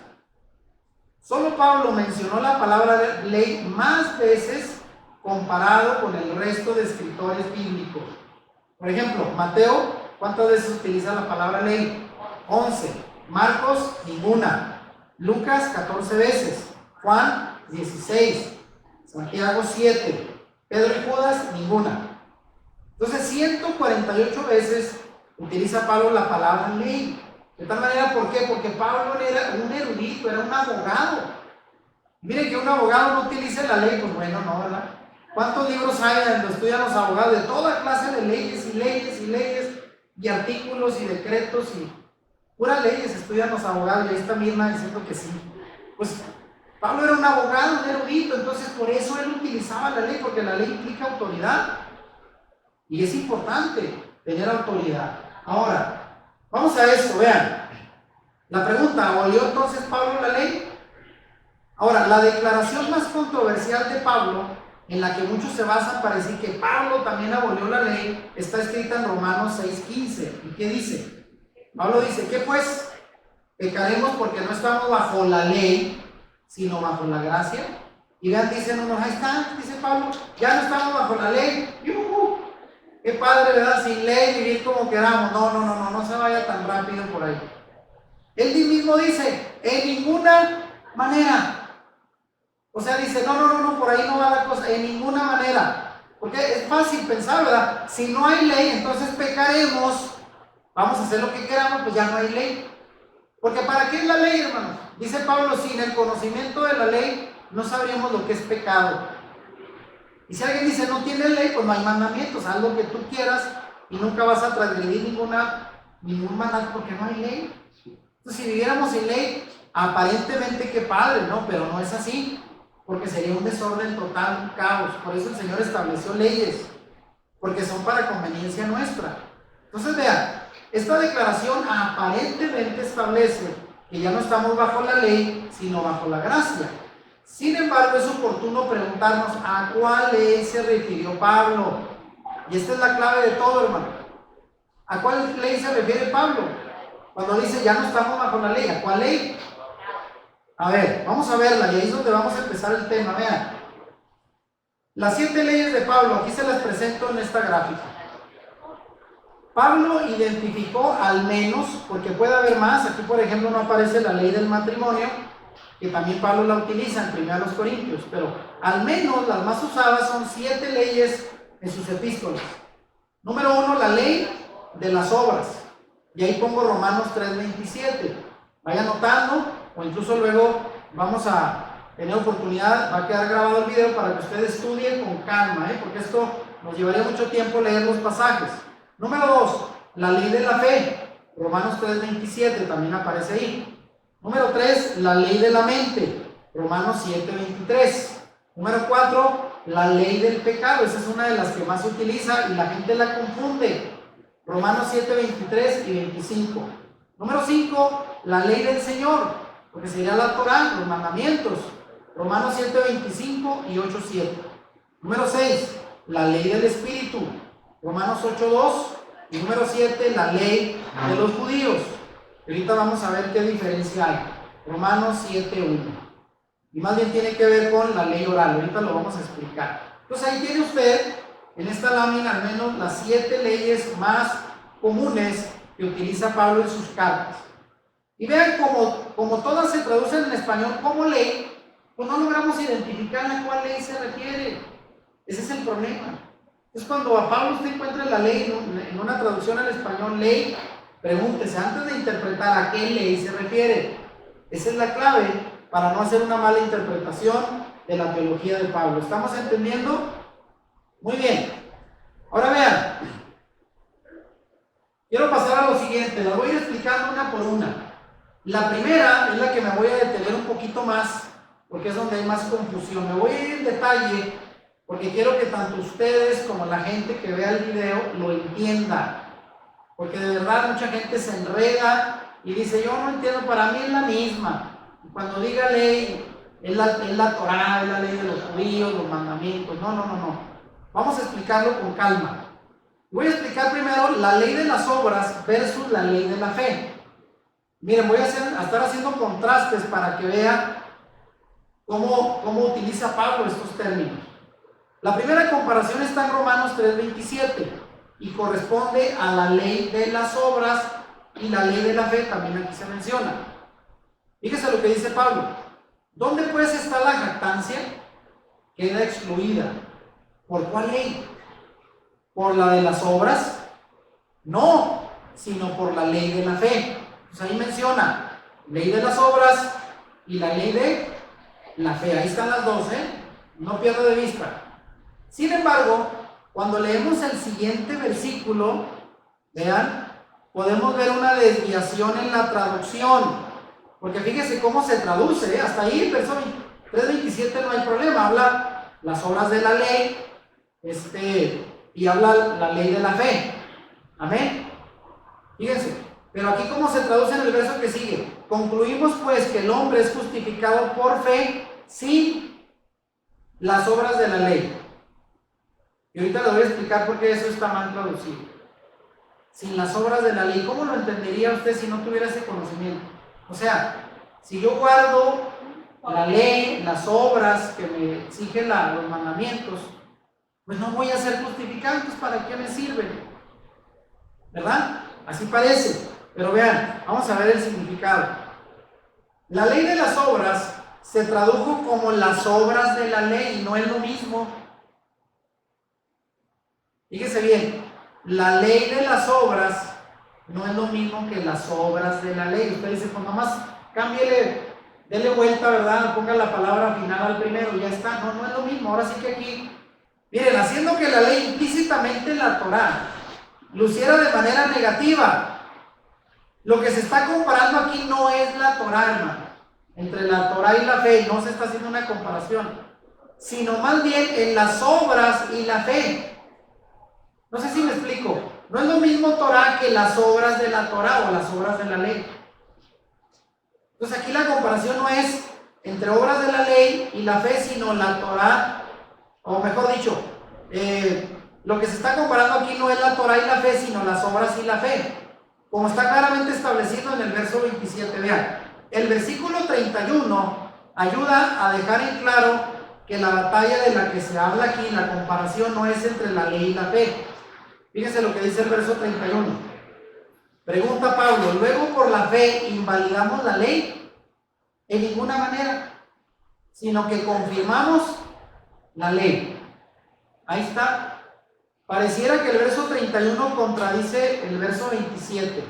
Solo Pablo mencionó la palabra ley más veces comparado con el resto de escritores bíblicos. Por ejemplo, Mateo, ¿cuántas veces utiliza la palabra ley? 11. Marcos, ninguna. Lucas, 14 veces. Juan, 16. Santiago, 7. Pedro y Judas, ninguna. Entonces, 148 veces utiliza Pablo la palabra ley. De tal manera, ¿por qué? Porque Pablo era un erudito, era un abogado. Miren que un abogado no utilice la ley, pues bueno, no, ¿verdad? ¿Cuántos libros hay donde estudian los abogados de toda clase de leyes y leyes y leyes y artículos y decretos y puras leyes estudian los abogados? Y ahí está Mirna diciendo que sí. Pues Pablo era un abogado, un erudito, entonces por eso él utilizaba la ley, porque la ley implica autoridad. Y es importante tener autoridad. Ahora, vamos a esto, vean. La pregunta, ¿abolió entonces Pablo la ley? Ahora, la declaración más controversial de Pablo, en la que muchos se basan para decir que Pablo también abolió la ley, está escrita en Romanos 6:15. ¿Y qué dice? Pablo dice, ¿qué pues? ¿Pecaremos porque no estamos bajo la ley, sino bajo la gracia? Y vean, dicen unos, ahí está, dice Pablo, ya no estamos bajo la ley. ¡Yujú! Qué padre, ¿verdad? Sin ley, vivir como queramos. No se vaya tan rápido por ahí. Él mismo dice, en ninguna manera. O sea, dice, no, por ahí no va la cosa, en ninguna manera. Porque es fácil pensar, ¿verdad? Si no hay ley, entonces pecaremos, vamos a hacer lo que queramos, pues ya no hay ley. Porque ¿para qué es la ley, hermanos? Dice Pablo, sin el conocimiento de la ley, no sabríamos lo que es pecado. Y si alguien dice, no tiene ley, pues no hay mandamientos, haz lo que tú quieras y nunca vas a transgredir ningún mandato porque no hay ley. Entonces, si viviéramos sin ley, aparentemente qué padre, ¿no? Pero no es así, porque sería un desorden total, un caos. Por eso el Señor estableció leyes, porque son para conveniencia nuestra. Entonces, vean, esta declaración aparentemente establece que ya no estamos bajo la ley, sino bajo la gracia. Sin embargo, es oportuno preguntarnos a cuál ley se refirió Pablo. Y esta es la clave de todo, hermano. ¿A cuál ley se refiere Pablo? Cuando dice ya no estamos bajo la ley, ¿a cuál ley? A ver, vamos a verla y ahí es donde vamos a empezar el tema. Vean, las 7 leyes de Pablo, aquí se las presento en esta gráfica. Pablo identificó al menos, porque puede haber más, aquí por ejemplo no aparece la ley del matrimonio, que también Pablo la utiliza en 1 Corintios, pero al menos las más usadas son 7 leyes en sus epístolas. Número 1, la ley de las obras. Y ahí pongo Romanos 3:27. Vaya anotando, o incluso luego vamos a tener oportunidad, va a quedar grabado el video para que usted estudie con calma, porque esto nos llevaría mucho tiempo leer los pasajes. Número 2, la ley de la fe. Romanos 3:27 también aparece ahí. Número 3, la ley de la mente. Romanos 7:23. Número 4, la ley del pecado. Esa es una de las que más se utiliza y la gente la confunde. Romanos 7:23 y 25. Número 5, la ley del Señor, porque sería la Torá, los mandamientos. Romanos 7:25 y 8:7. Número 6, la ley del Espíritu. Romanos 8:2. Y número 7, la ley de los judíos. Ahorita vamos a ver qué diferencia hay. Romanos 7:1. Y más bien tiene que ver con la ley oral. Ahorita lo vamos a explicar. Entonces ahí tiene usted, en esta lámina al menos, las 7 leyes más comunes que utiliza Pablo en sus cartas. Y vean como todas se traducen en español como ley, pues no logramos identificar a cuál ley se refiere. Ese es el problema. Es cuando a Pablo usted encuentra la ley en una traducción al español, ley, pregúntese antes de interpretar a qué ley se refiere. Esa es la clave para no hacer una mala interpretación de la teología de Pablo. ¿Estamos entendiendo? Muy bien. Ahora vean, quiero pasar a lo siguiente, las voy a ir explicando una por una. La primera es la que me voy a detener un poquito más, porque es donde hay más confusión. Me voy a ir en detalle, porque quiero que tanto ustedes como la gente que vea el video lo entienda. Porque de verdad mucha gente se enreda y dice, yo no entiendo, para mí es la misma. Y cuando diga ley, es la Torá, es la ley de los judíos, los mandamientos. No. Vamos a explicarlo con calma. Voy a explicar primero la ley de las obras versus la ley de la fe. Miren, voy a estar haciendo contrastes para que vean cómo utiliza Pablo estos términos. La primera comparación está en Romanos 3:27 y corresponde a la ley de las obras y la ley de la fe, también aquí se menciona. Fíjese lo que dice Pablo. ¿Dónde pues está la jactancia? Queda excluida. ¿Por cuál ley? ¿Por la de las obras? No, sino por la ley de la fe. Pues ahí menciona ley de las obras y la ley de la fe. Ahí están las dos, no pierda de vista. Sin embargo, cuando leemos el siguiente versículo, vean, podemos ver una desviación en la traducción. Porque fíjese cómo se traduce, hasta ahí el verso 3:27 no hay problema, habla las obras de la ley, y habla la ley de la fe. Amén. Fíjense, pero aquí cómo se traduce en el verso que sigue. Concluimos pues que el hombre es justificado por fe sin las obras de la ley. Y ahorita le voy a explicar por qué eso está mal traducido. Sin las obras de la ley. ¿Cómo lo entendería usted si no tuviera ese conocimiento? O sea, si yo guardo la ley, las obras que me exigen los mandamientos, pues no voy a ser justificado, entonces ¿para qué me sirven? ¿Verdad? Así parece. Pero vean, vamos a ver el significado. La ley de las obras se tradujo como las obras de la ley y no es lo mismo. Fíjese bien, la ley de las obras no es lo mismo que las obras de la ley. Usted dice, pues nomás cámbiele, dele vuelta, ¿verdad? Ponga la palabra final al primero y ya está. No, no es lo mismo. Ahora sí que aquí, miren, haciendo que la ley implícitamente la Torá luciera de manera negativa. Lo que se está comparando aquí no es la Torá, hermano. Entre la Torá y la fe no se está haciendo una comparación, sino más bien en las obras y la fe. No sé si me explico. No es lo mismo Torá que las obras de la Torá o las obras de la ley. Entonces aquí la comparación no es entre obras de la ley y la fe, sino la Torá, o mejor dicho, lo que se está comparando aquí no es la Torá y la fe, sino las obras y la fe. Como está claramente establecido en el verso 27, vean. El versículo 31 ayuda a dejar en claro que la batalla de la que se habla aquí, la comparación no es entre la ley y la fe. Fíjense lo que dice el verso 31. Pregunta Pablo, ¿luego por la fe invalidamos la ley? En ninguna manera, sino que confirmamos la ley. Ahí está. Pareciera que el verso 31 contradice el verso 27.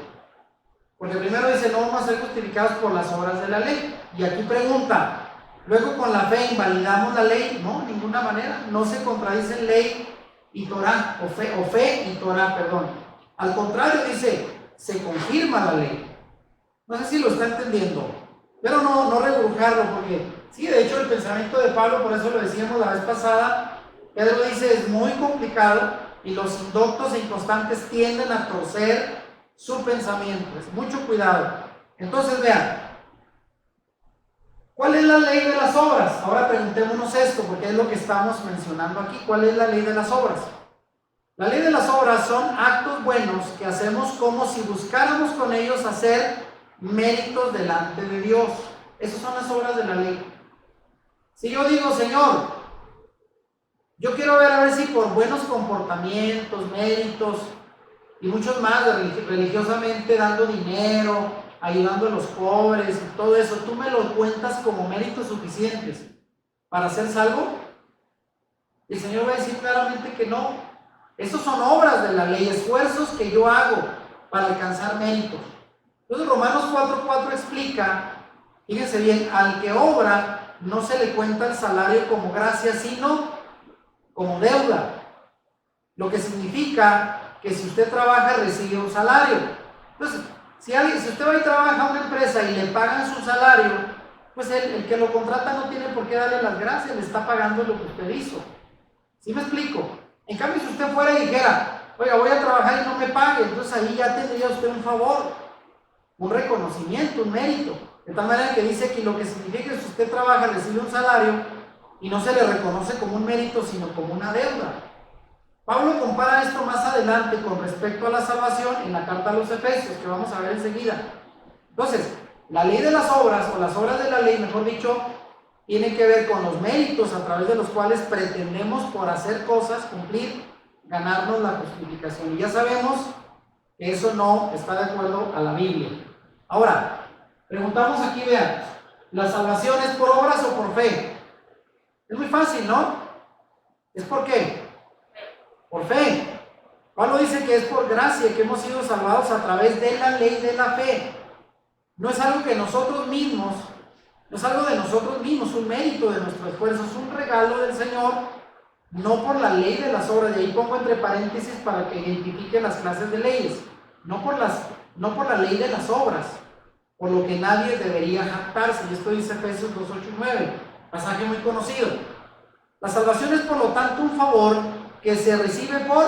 Porque primero dice, no vamos a ser justificados por las obras de la ley. Y aquí pregunta, ¿luego con la fe invalidamos la ley? No, de ninguna manera. No se contradicen ley y Torá, o fe y Torá, perdón. Al contrario, dice, se confirma la ley. No sé si lo está entendiendo, pero no rebrujarlo, porque sí, de hecho el pensamiento de Pablo, por eso lo decíamos la vez pasada, Pedro dice, es muy complicado y los indoctos e inconstantes tienden a torcer su pensamiento. Es mucho cuidado. Entonces vean, ¿cuál es la ley de las obras? Ahora preguntémonos esto, porque es lo que estamos mencionando aquí. ¿Cuál es la ley de las obras? La ley de las obras son actos buenos que hacemos como si buscáramos con ellos hacer méritos delante de Dios. Esas son las obras de la ley. Si yo digo, Señor, yo quiero ver a ver si por buenos comportamientos, méritos y muchos más, religiosamente dando dinero, ayudando a los pobres y todo eso, tú me lo cuentas como méritos suficientes para ser salvo. Y el Señor va a decir claramente que no. Estos son obras de la ley, esfuerzos que yo hago para alcanzar méritos. Entonces Romanos 4:4 explica, fíjense bien, al que obra no se le cuenta el salario como gracia, sino como deuda. Lo que significa que si usted trabaja recibe un salario. Entonces, si usted va y trabaja a una empresa y le pagan su salario, pues el que lo contrata no tiene por qué darle las gracias, le está pagando lo que usted hizo. ¿Sí me explico? En cambio, si usted fuera y dijera, oiga, voy a trabajar y no me pague, entonces ahí ya tendría usted un favor, un reconocimiento, un mérito. De tal manera que dice que lo que significa es que si usted trabaja, recibe un salario y no se le reconoce como un mérito, sino como una deuda. Pablo compara esto más adelante con respecto a la salvación en la carta a los Efesios, que vamos a ver enseguida. Entonces, la ley de las obras, o las obras de la ley, mejor dicho, tiene que ver con los méritos a través de los cuales pretendemos por hacer cosas, cumplir, ganarnos la justificación. Y ya sabemos que eso no está de acuerdo a la Biblia. Ahora, preguntamos aquí, vean, ¿la salvación es por obras o por fe? Es muy fácil, ¿no? ¿Es por qué? Por fe. Pablo dice que es por gracia que hemos sido salvados a través de la ley de la fe. No es algo que nosotros mismos, no es algo de nosotros mismos, un mérito de nuestro esfuerzo, es un regalo del Señor, no por la ley de las obras. Y ahí pongo entre paréntesis para que identifique las clases de leyes. No por la ley de las obras, por lo que nadie debería jactarse. Y esto dice Efesios 2, 8 y 9, pasaje muy conocido. La salvación es por lo tanto un favor que se recibe por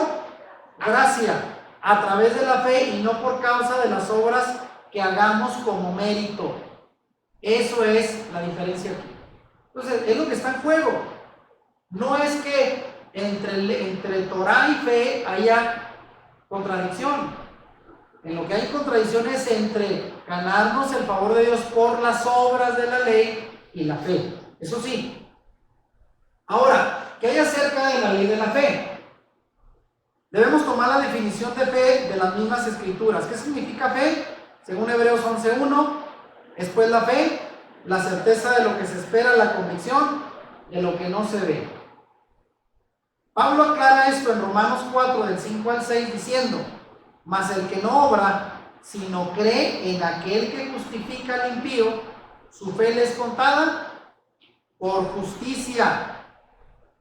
gracia, a través de la fe y no por causa de las obras que hagamos como mérito. Eso es la diferencia aquí. Entonces, es lo que está en juego. No es que entre Torah y fe haya contradicción. En lo que hay contradicción es entre ganarnos el favor de Dios por las obras de la ley y la fe. Eso sí. Ahora, ¿qué hay acerca de la ley de la fe? Debemos tomar la definición de fe de las mismas escrituras. ¿Qué significa fe? Según Hebreos 11:1, es pues la fe, la certeza de lo que se espera, la convicción de lo que no se ve. Pablo aclara esto en Romanos 4, del 5 al 6, diciendo: mas el que no obra, sino cree en aquel que justifica al impío, su fe le es contada por justicia.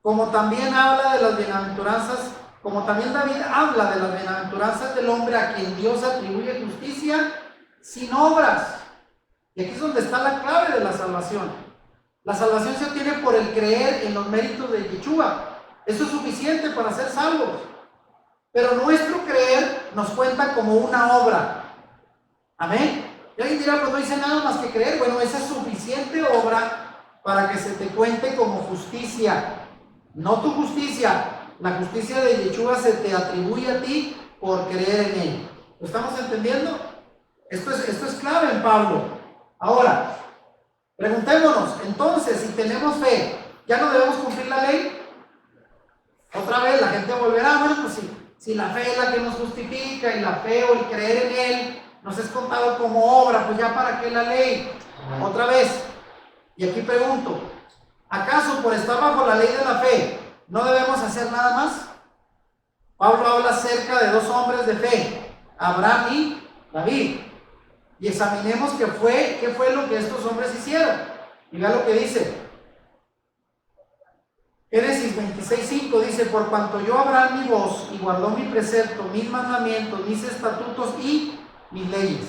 Como también habla de las bienaventuranzas, como también David habla de las bienaventuranzas del hombre a quien Dios atribuye justicia sin obras. Y aquí es donde está la clave de la salvación. La salvación se obtiene por el creer en los méritos de Yeshua. Eso es suficiente para ser salvos. Pero nuestro creer nos cuenta como una obra. Amén. Y alguien dirá, pues no hice nada más que creer. Bueno, esa es suficiente obra para que se te cuente como justicia. No tu justicia. La justicia de Yeshua se te atribuye a ti por creer en él. ¿Lo estamos entendiendo? Esto es clave en Pablo. Ahora, preguntémonos, entonces, si tenemos fe, ¿ya no debemos cumplir la ley? Otra vez la gente volverá, bueno, pues si la fe es la que nos justifica y la fe o el creer en él nos es contado como obra, pues ya para qué la ley. Otra vez, y aquí pregunto, ¿acaso por estar bajo la ley de la fe no debemos hacer nada más? Pablo habla acerca de dos hombres de fe, Abraham y David, y examinemos qué fue lo que estos hombres hicieron. Y vea lo que dice Génesis 26:5, dice: por cuanto yo Abraham mi voz y guardó mi precepto, mis mandamientos, mis estatutos y mis leyes.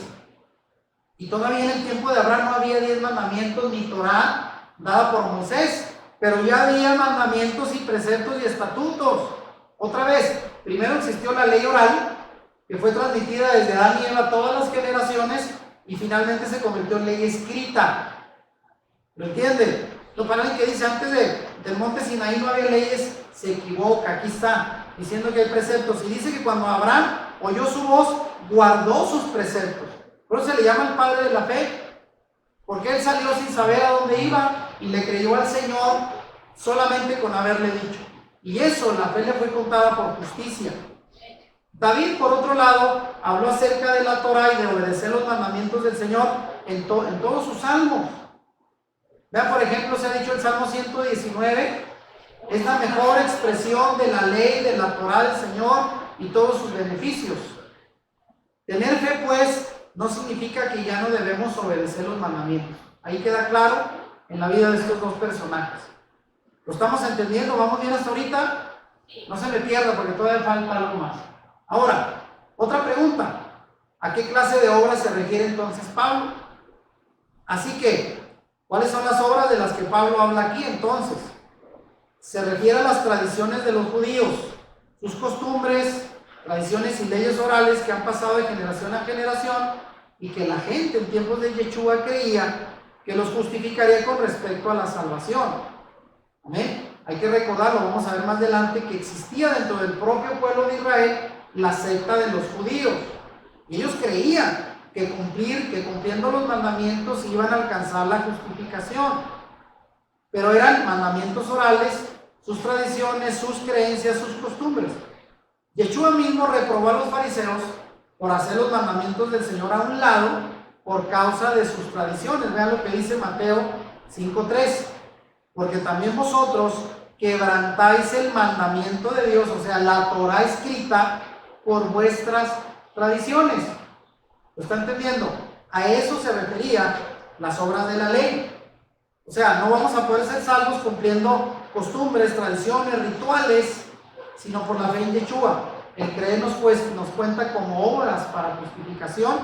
Y todavía en el tiempo de Abraham no había 10 mandamientos ni Torah dada por Moisés, pero ya había mandamientos y preceptos y estatutos. Otra vez, primero existió la ley oral, que fue transmitida desde Adán y Eva a todas las generaciones, y finalmente se convirtió en ley escrita. ¿Lo entienden? Lo para alguien que dice antes del monte Sinaí no había leyes, se equivoca. Aquí está diciendo que hay preceptos, y dice que cuando Abraham oyó su voz, guardó sus preceptos. Por eso se le llama el padre de la fe, porque él salió sin saber a dónde iba y le creyó al Señor solamente con haberle dicho. Y eso, la fe le fue contada por justicia. David, por otro lado, habló acerca de la Torah y de obedecer los mandamientos del Señor en todos sus salmos. Vean, por ejemplo, se ha dicho el Salmo 119, es la mejor expresión de la ley, de la Torah del Señor y todos sus beneficios. Tener fe, pues, no significa que ya no debemos obedecer los mandamientos. Ahí queda claro en la vida de estos dos personajes. ¿Lo estamos entendiendo? ¿Vamos bien hasta ahorita? No se me pierda porque todavía falta algo más. Ahora, otra pregunta. ¿A qué clase de obras se refiere entonces Pablo? Así que, ¿cuáles son las obras de las que Pablo habla aquí entonces? Se refiere a las tradiciones de los judíos, sus costumbres, tradiciones y leyes orales que han pasado de generación a generación y que la gente en tiempos de Yeshua creía que los justificaría con respecto a la salvación. ¿Amén? Hay que recordarlo, vamos a ver más adelante, que existía dentro del propio pueblo de Israel la secta de los judíos. Y ellos creían que cumpliendo los mandamientos iban a alcanzar la justificación. pero eran mandamientos orales, sus tradiciones, sus creencias, sus costumbres. Yeshua mismo reprobó a los fariseos por hacer los mandamientos del Señor a un lado por causa de sus tradiciones. Vean lo que dice Mateo 5:3. Porque también vosotros quebrantáis el mandamiento de Dios, o sea, la Torah escrita por vuestras tradiciones. ¿Lo está entendiendo? A eso se refería las obras de la ley. O sea, no vamos a poder ser salvos cumpliendo costumbres, tradiciones, rituales, sino por la fe en Yeshua. El creer nos cuenta como obras para justificación,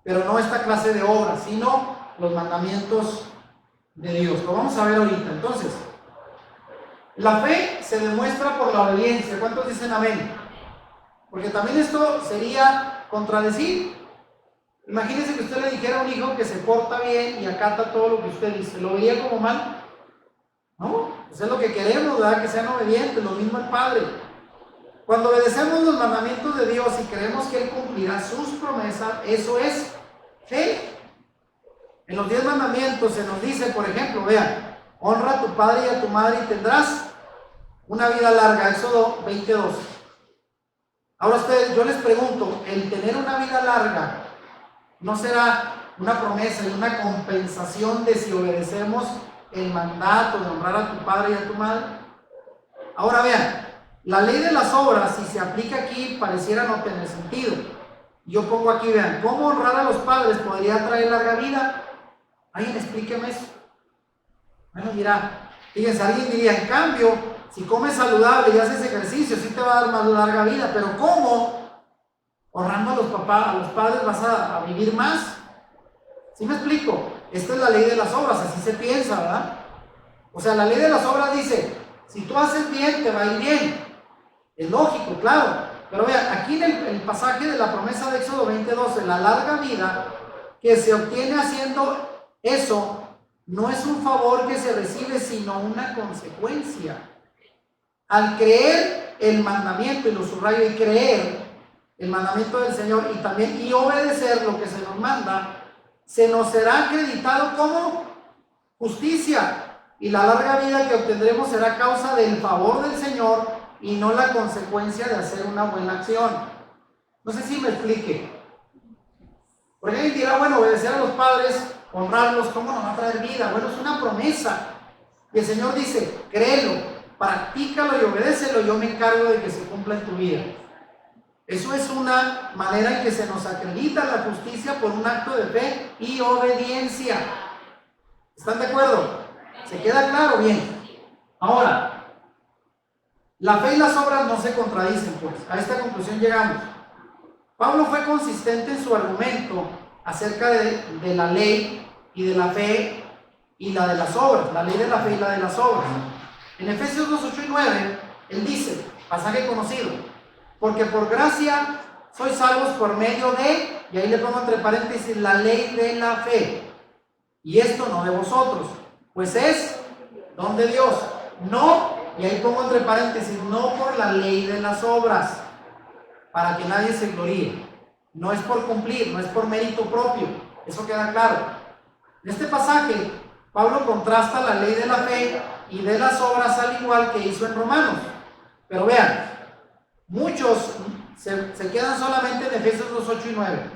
pero no esta clase de obras, sino los mandamientos de Dios. Lo vamos a ver ahorita. Entonces, la fe se demuestra por la obediencia. ¿Cuántos dicen amén? Porque también esto sería contradecir. Imagínense que usted le dijera a un hijo que se porta bien y acata todo lo que usted dice. ¿Lo vería como mal? No, eso es lo que queremos, ¿verdad? Que sean obedientes, lo mismo el Padre. Cuando obedecemos los mandamientos de Dios y creemos que Él cumplirá sus promesas, eso es fe. En los 10 mandamientos se nos dice, por ejemplo, vean, honra a tu padre y a tu madre y tendrás una vida larga, Éxodo 22. Ahora ustedes, yo les pregunto, ¿el tener una vida larga no será una promesa y una compensación de si obedecemos el mandato de honrar a tu padre y a tu madre? Ahora vean, la ley de las obras, si se aplica aquí, pareciera no tener sentido. Yo pongo aquí, vean, ¿cómo honrar a los padres podría traer larga vida? ¿Alguien explíqueme eso? Bueno, dirá, fíjense, alguien diría, en cambio, si comes saludable y haces ejercicio, sí te va a dar más larga vida, pero ¿cómo? Honrando a los papás, a los padres vas a vivir más. ¿Sí me explico? Esta es la ley de las obras, así se piensa, ¿verdad? O sea, la ley de las obras dice, si tú haces bien, te va a ir bien. Es lógico, claro. Pero vean, aquí en el pasaje de la promesa de Éxodo 20:12, la larga vida que se obtiene haciendo eso no es un favor que se recibe, sino una consecuencia. Al creer el mandamiento, y lo subrayo, y creer el mandamiento del Señor y obedecer lo que se nos manda, se nos será acreditado como justicia, y la larga vida que obtendremos será causa del favor del Señor y no la consecuencia de hacer una buena acción. No sé si me explique. Porque alguien dirá, bueno, obedecer a los padres, honrarlos, ¿cómo nos va a traer vida? Bueno, es una promesa. Y el Señor dice, créelo, practícalo y obedécelo, yo me encargo de que se cumpla en tu vida. Eso es una manera en que se nos acredita la justicia por un acto de fe y obediencia. ¿Están de acuerdo? ¿Se queda claro? Bien. Ahora, la fe y las obras no se contradicen, pues. A esta conclusión llegamos. Pablo fue consistente en su argumento acerca de la ley y de la fe y la de las obras, la ley de la fe y la de las obras. En Efesios 2:8 y 9, él dice, pasaje conocido, porque por gracia sois salvos por medio de, y ahí le pongo entre paréntesis, la ley de la fe. Y esto no de vosotros, pues es don de Dios. No, y ahí pongo entre paréntesis, no por la ley de las obras, para que nadie se gloríe. No es por cumplir, no es por mérito propio. Eso queda claro. En este pasaje, Pablo contrasta la ley de la fe y de las obras al igual que hizo en Romanos. Pero vean, muchos se quedan solamente en Efesios 2:8 y 9.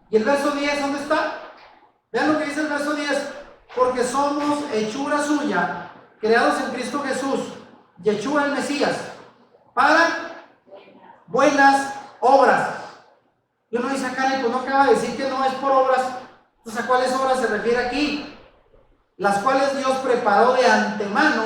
¿Y el verso 10 dónde está? Vean lo que dice el verso 10. Porque somos hechura suya, creados en Cristo Jesús, Yeshua el Mesías, para buenas obras. Y uno dice, Karen, pues no acaba de decir que no es por obras. Entonces, ¿a cuáles obras se refiere aquí? Las cuales Dios preparó de antemano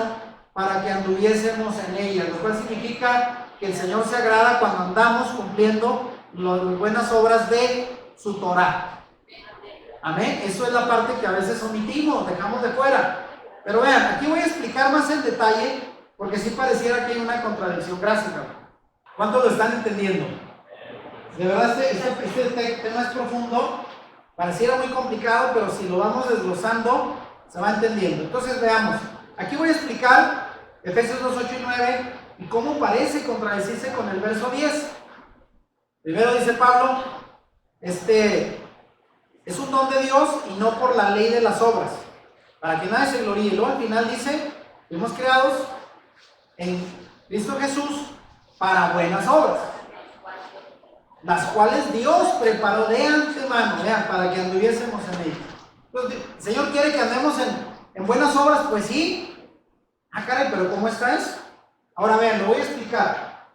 para que anduviésemos en ellas, lo cual significa que el Señor se agrada cuando andamos cumpliendo las buenas obras de su Torah. Amén. Eso es la parte que a veces omitimos, dejamos de fuera. Pero vean, aquí voy a explicar más en detalle, porque sí pareciera que hay una contradicción gráfica. ¿Cuántos lo están entendiendo? De verdad, este tema es profundo, pareciera muy complicado, pero si lo vamos desglosando, se va entendiendo. Entonces veamos, aquí voy a explicar Efesios 2:8 y 9 y cómo parece contradecirse con el verso 10. Primero dice Pablo, es un don de Dios y no por la ley de las obras. para que nadie se gloríe. Y luego al final dice, fuimos creados en Cristo Jesús para buenas obras, las cuales Dios preparó de antemano, vean, para que anduviésemos en ellas. Entonces, ¿el Señor quiere que andemos en buenas obras? Pues sí. Ah, caray, pero ¿cómo está eso? Ahora vean, lo voy a explicar.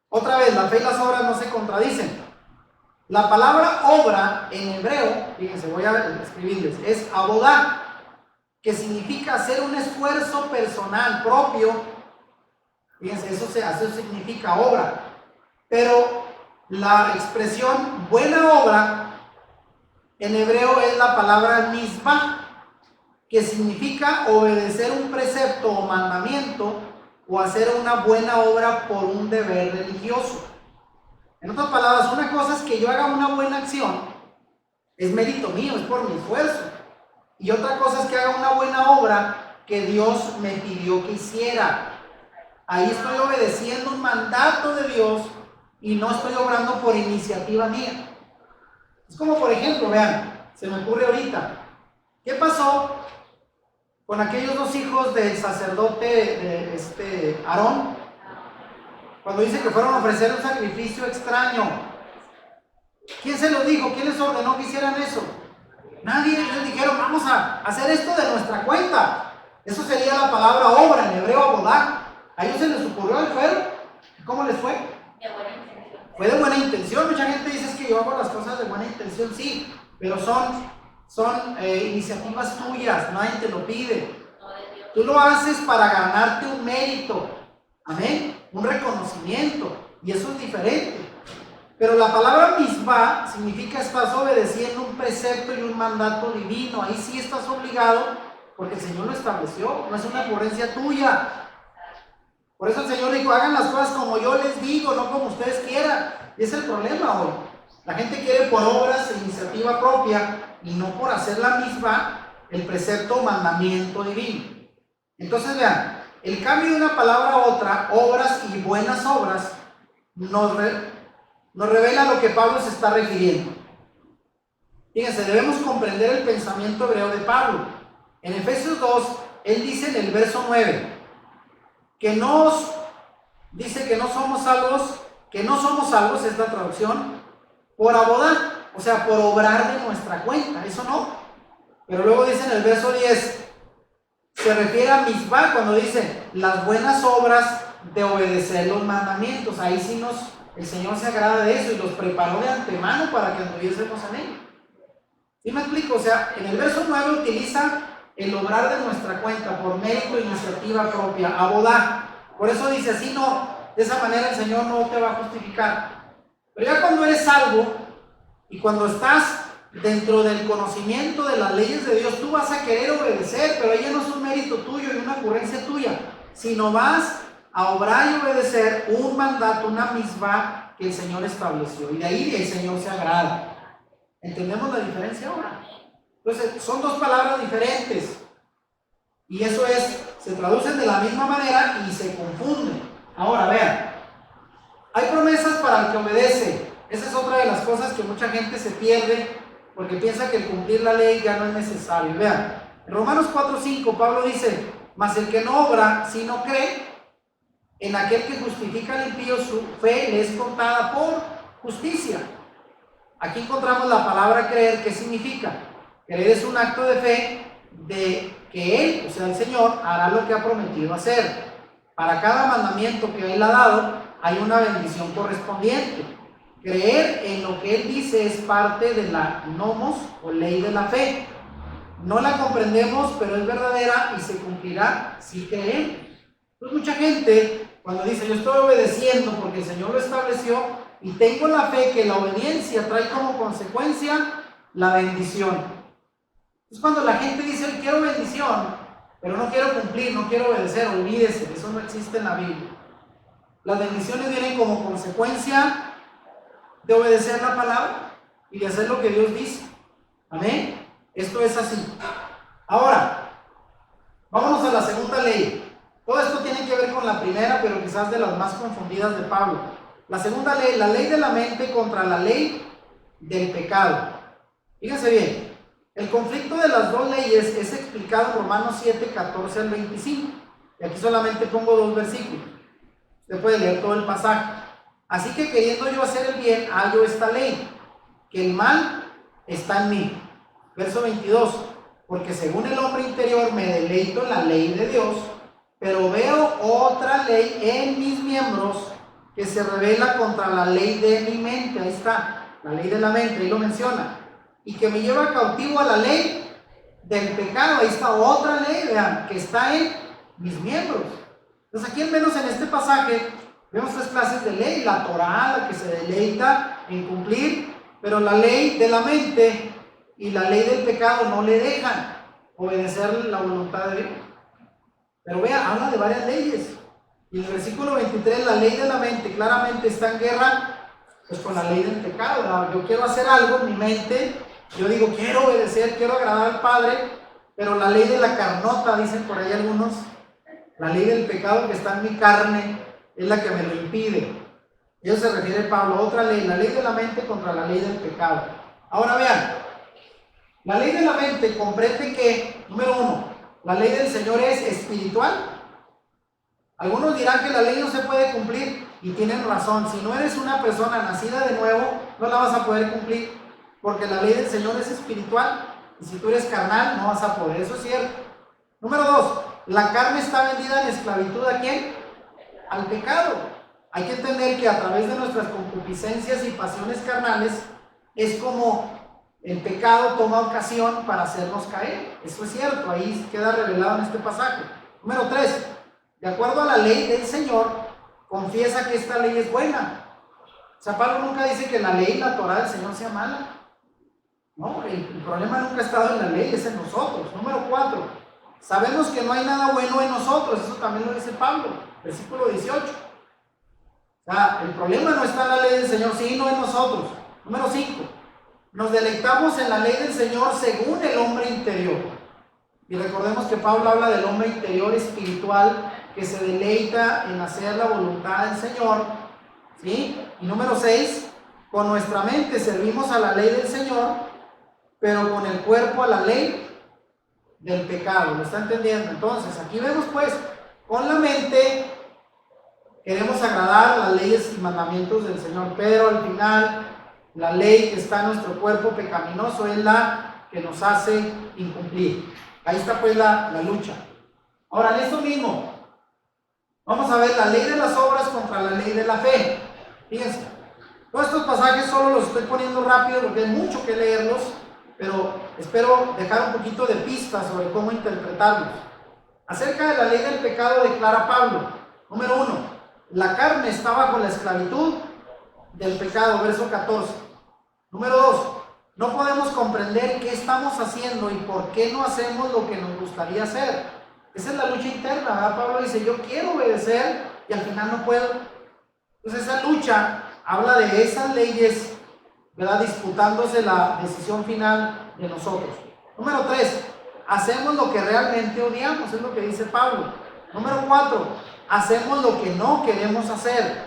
Otra vez, la fe y las obras no se contradicen. La palabra obra en hebreo, fíjense, voy a escribirles, es abodá, que significa hacer un esfuerzo personal propio. Fíjense, eso significa obra. Pero la expresión buena obra en hebreo es la palabra misma, que significa obedecer un precepto o mandamiento o hacer una buena obra por un deber religioso. En otras palabras, una cosa es que yo haga una buena acción, es mérito mío, es por mi esfuerzo. Y otra cosa es que haga una buena obra que Dios me pidió que hiciera. Ahí estoy obedeciendo un mandato de Dios y no estoy obrando por iniciativa mía. Es como, por ejemplo, vean, se me ocurre ahorita, ¿qué pasó con aquellos dos hijos del sacerdote de Aarón? Cuando dice que fueron a ofrecer un sacrificio extraño, ¿quién se los dijo? ¿Quién les ordenó que hicieran eso? Nadie. Ellos dijeron, vamos a hacer esto de nuestra cuenta. Eso sería la palabra obra, en hebreo abodá. A ellos se les ocurrió al fuego. ¿Cómo les fue? De buena intención. Fue de buena intención. Mucha gente dice que yo hago las cosas de buena intención, sí, pero son iniciativas tuyas, nadie te lo pide. No de Dios. Tú lo haces para ganarte un mérito, amén, un reconocimiento, y eso es diferente. Pero la palabra misma significa estás obedeciendo un precepto y un mandato divino. Ahí sí estás obligado porque el Señor lo estableció, no es una ocurrencia tuya. Por eso el Señor dijo, hagan las cosas como yo les digo, no como ustedes quieran. Y es el problema hoy. La gente quiere por obras e iniciativa propia y no por hacer la misma el precepto o mandamiento divino. Entonces vean, el cambio de una palabra a otra, obras y buenas obras, nos revela lo que Pablo se está refiriendo. Fíjense, debemos comprender el pensamiento hebreo de Pablo. En Efesios 2, él dice en el verso 9, dice que no somos salvos, es la traducción, por abodá, o sea, por obrar de nuestra cuenta, eso no. Pero luego dice en el verso 10, se refiere a misbah cuando dice las buenas obras de obedecer los mandamientos. Ahí sí el Señor se agrada de eso y los preparó de antemano para que anduviésemos en él. ¿Sí me explico? O sea, en el verso 9 utiliza el obrar de nuestra cuenta por mérito e iniciativa propia, abodá. Por eso dice así, no, de esa manera el Señor no te va a justificar. Pero ya cuando eres salvo y cuando estás dentro del conocimiento de las leyes de Dios, tú vas a querer obedecer, pero ella no es un mérito tuyo y una ocurrencia tuya, sino vas a obrar y obedecer un mandato, una misma que el Señor estableció. Y de ahí el Señor se agrada. ¿Entendemos la diferencia ahora? Entonces, son dos palabras diferentes. Y eso se traducen de la misma manera y se confunden. Ahora, vean, hay promesas para el que obedece. Esa es otra de las cosas que mucha gente se pierde porque piensa que el cumplir la ley ya no es necesario. Vean, en Romanos 4:5 Pablo dice, mas el que no obra, si no cree en aquel que justifica al impío, su fe le es contada por justicia. Aquí encontramos la palabra creer. ¿Qué significa? Creer es un acto de fe de que Él, o sea el Señor, hará lo que ha prometido hacer. Para cada mandamiento que Él ha dado hay una bendición correspondiente. Creer en lo que Él dice es parte de la nomos o ley de la fe. No la comprendemos, pero es verdadera y se cumplirá si creemos. Entonces mucha gente cuando dice yo estoy obedeciendo porque el Señor lo estableció y tengo la fe que la obediencia trae como consecuencia la bendición. Es cuando la gente dice quiero bendición, pero no quiero cumplir, no quiero obedecer, olvídese, eso no existe en la Biblia. Las bendiciones vienen como consecuencia de obedecer la palabra y de hacer lo que Dios dice. Amén. Esto es así. Ahora, vámonos a la segunda ley. Todo esto tiene que ver con la primera, pero quizás de las más confundidas de Pablo. La segunda ley, la ley de la mente contra la ley del pecado. Fíjense bien, El conflicto de las dos leyes es explicado en Romanos 7, 14 al 25. Y aquí solamente pongo 2 versículos. Usted puede leer todo el pasaje. Así que queriendo yo hacer el bien, hallo esta ley, que el mal está en mí. Verso 22. Porque según el hombre interior me deleito en la ley de Dios, pero veo otra ley en mis miembros que se revela contra la ley de mi mente. Ahí está, la ley de la mente, ahí lo menciona. Y que me lleva cautivo a la ley del pecado. Ahí está otra ley, vean, que está en mis miembros. Entonces aquí al menos en este pasaje vemos 3 clases de ley. La Torá, la que se deleita en cumplir, pero la ley de la mente y la ley del pecado no le dejan obedecer la voluntad de Dios. Pero vean, habla de varias leyes. Y en el versículo 23, la ley de la mente claramente está en guerra pues con la ley del pecado, ¿verdad? Yo quiero hacer algo en mi mente, yo digo, quiero obedecer, quiero agradar al Padre, pero la ley de la carnota, dicen por ahí algunos, la ley del pecado que está en mi carne, es la que me lo impide. Eso se refiere Pablo, otra ley, la ley de la mente contra la ley del pecado. Ahora vean, la ley de la mente comprende que, número 1, la ley del Señor es espiritual. Algunos dirán que la ley no se puede cumplir y tienen razón. Si no eres una persona nacida de nuevo, no la vas a poder cumplir, porque la ley del Señor es espiritual y si tú eres carnal no vas a poder, eso es cierto. Número 2, la carne está vendida en esclavitud ¿a quién? Al pecado. Hay que entender que a través de nuestras concupiscencias y pasiones carnales es como el pecado toma ocasión para hacernos caer. Eso es cierto, ahí queda revelado en este pasaje. Número 3, de acuerdo a la ley del Señor, confiesa que esta ley es buena. O sea, Pablo nunca dice que la ley, la Torá del Señor sea mala. No, el problema nunca ha estado en la ley, es en nosotros. Número 4, sabemos que no hay nada bueno en nosotros, eso también lo dice Pablo, versículo 18. O sea, el problema no está en la ley del Señor, sino en nosotros. Número 5, nos deleitamos en la ley del Señor según el hombre interior. Y recordemos que Pablo habla del hombre interior espiritual que se deleita en hacer la voluntad del Señor, ¿sí? Y número 6, con nuestra mente servimos a la ley del Señor, pero con el cuerpo a la ley del pecado. ¿Lo está entendiendo? Entonces, aquí vemos pues, con la mente queremos agradar las leyes y mandamientos del Señor, pero al final la ley que está en nuestro cuerpo pecaminoso es la que nos hace incumplir. Ahí está pues la lucha. Ahora, en esto mismo, vamos a ver la ley de las obras contra la ley de la fe. Fíjense, todos estos pasajes solo los estoy poniendo rápido porque hay mucho que leerlos, pero espero dejar un poquito de pistas sobre cómo interpretarlos. Acerca de la ley del pecado declara Pablo, número 1, la carne está bajo la esclavitud del pecado, verso 14. Número 2, no podemos comprender qué estamos haciendo y por qué no hacemos lo que nos gustaría hacer. Esa es la lucha interna, ¿verdad? Pablo dice, yo quiero obedecer y al final no puedo. Entonces esa lucha habla de esas leyes, ¿verdad? Disputándose la decisión final de nosotros. Número 3, hacemos lo que realmente odiamos, es lo que dice Pablo. Número 4, hacemos lo que no queremos hacer.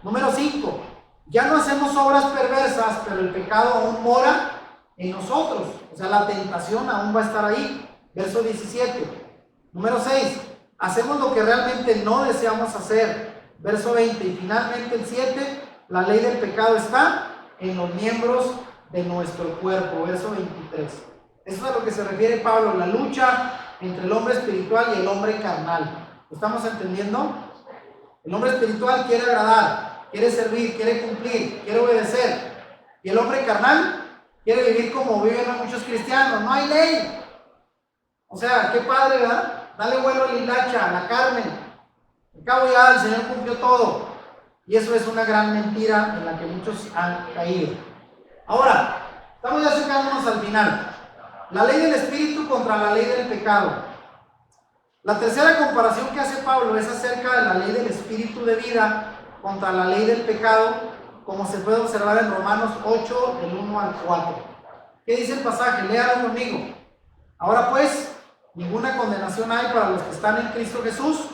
Número 5, ya no hacemos obras perversas, pero el pecado aún mora en nosotros. O sea, la tentación aún va a estar ahí. Verso 17. Número 6, hacemos lo que realmente no deseamos hacer. Verso 20. Y finalmente el 7, la ley del pecado está en los miembros de nuestro cuerpo. Verso 23. Eso es a lo que se refiere Pablo, la lucha entre el hombre espiritual y el hombre carnal. ¿Lo estamos entendiendo? El hombre espiritual quiere agradar, quiere servir, quiere cumplir, quiere obedecer. Y el hombre carnal quiere vivir como viven muchos cristianos. No hay ley. O sea, qué padre, ¿verdad? Dale vuelo a la hilacha, a la carne. Al cabo ya el Señor cumplió todo. Y eso es una gran mentira en la que muchos han caído. Ahora, estamos ya acercándonos al final. La ley del espíritu contra la ley del pecado. La tercera comparación que hace Pablo es acerca de la ley del espíritu de vida contra la ley del pecado, como se puede observar en Romanos 8, del 1 al 4. ¿Qué dice el pasaje? Léalo conmigo. Ahora pues, ninguna condenación hay para los que están en Cristo Jesús,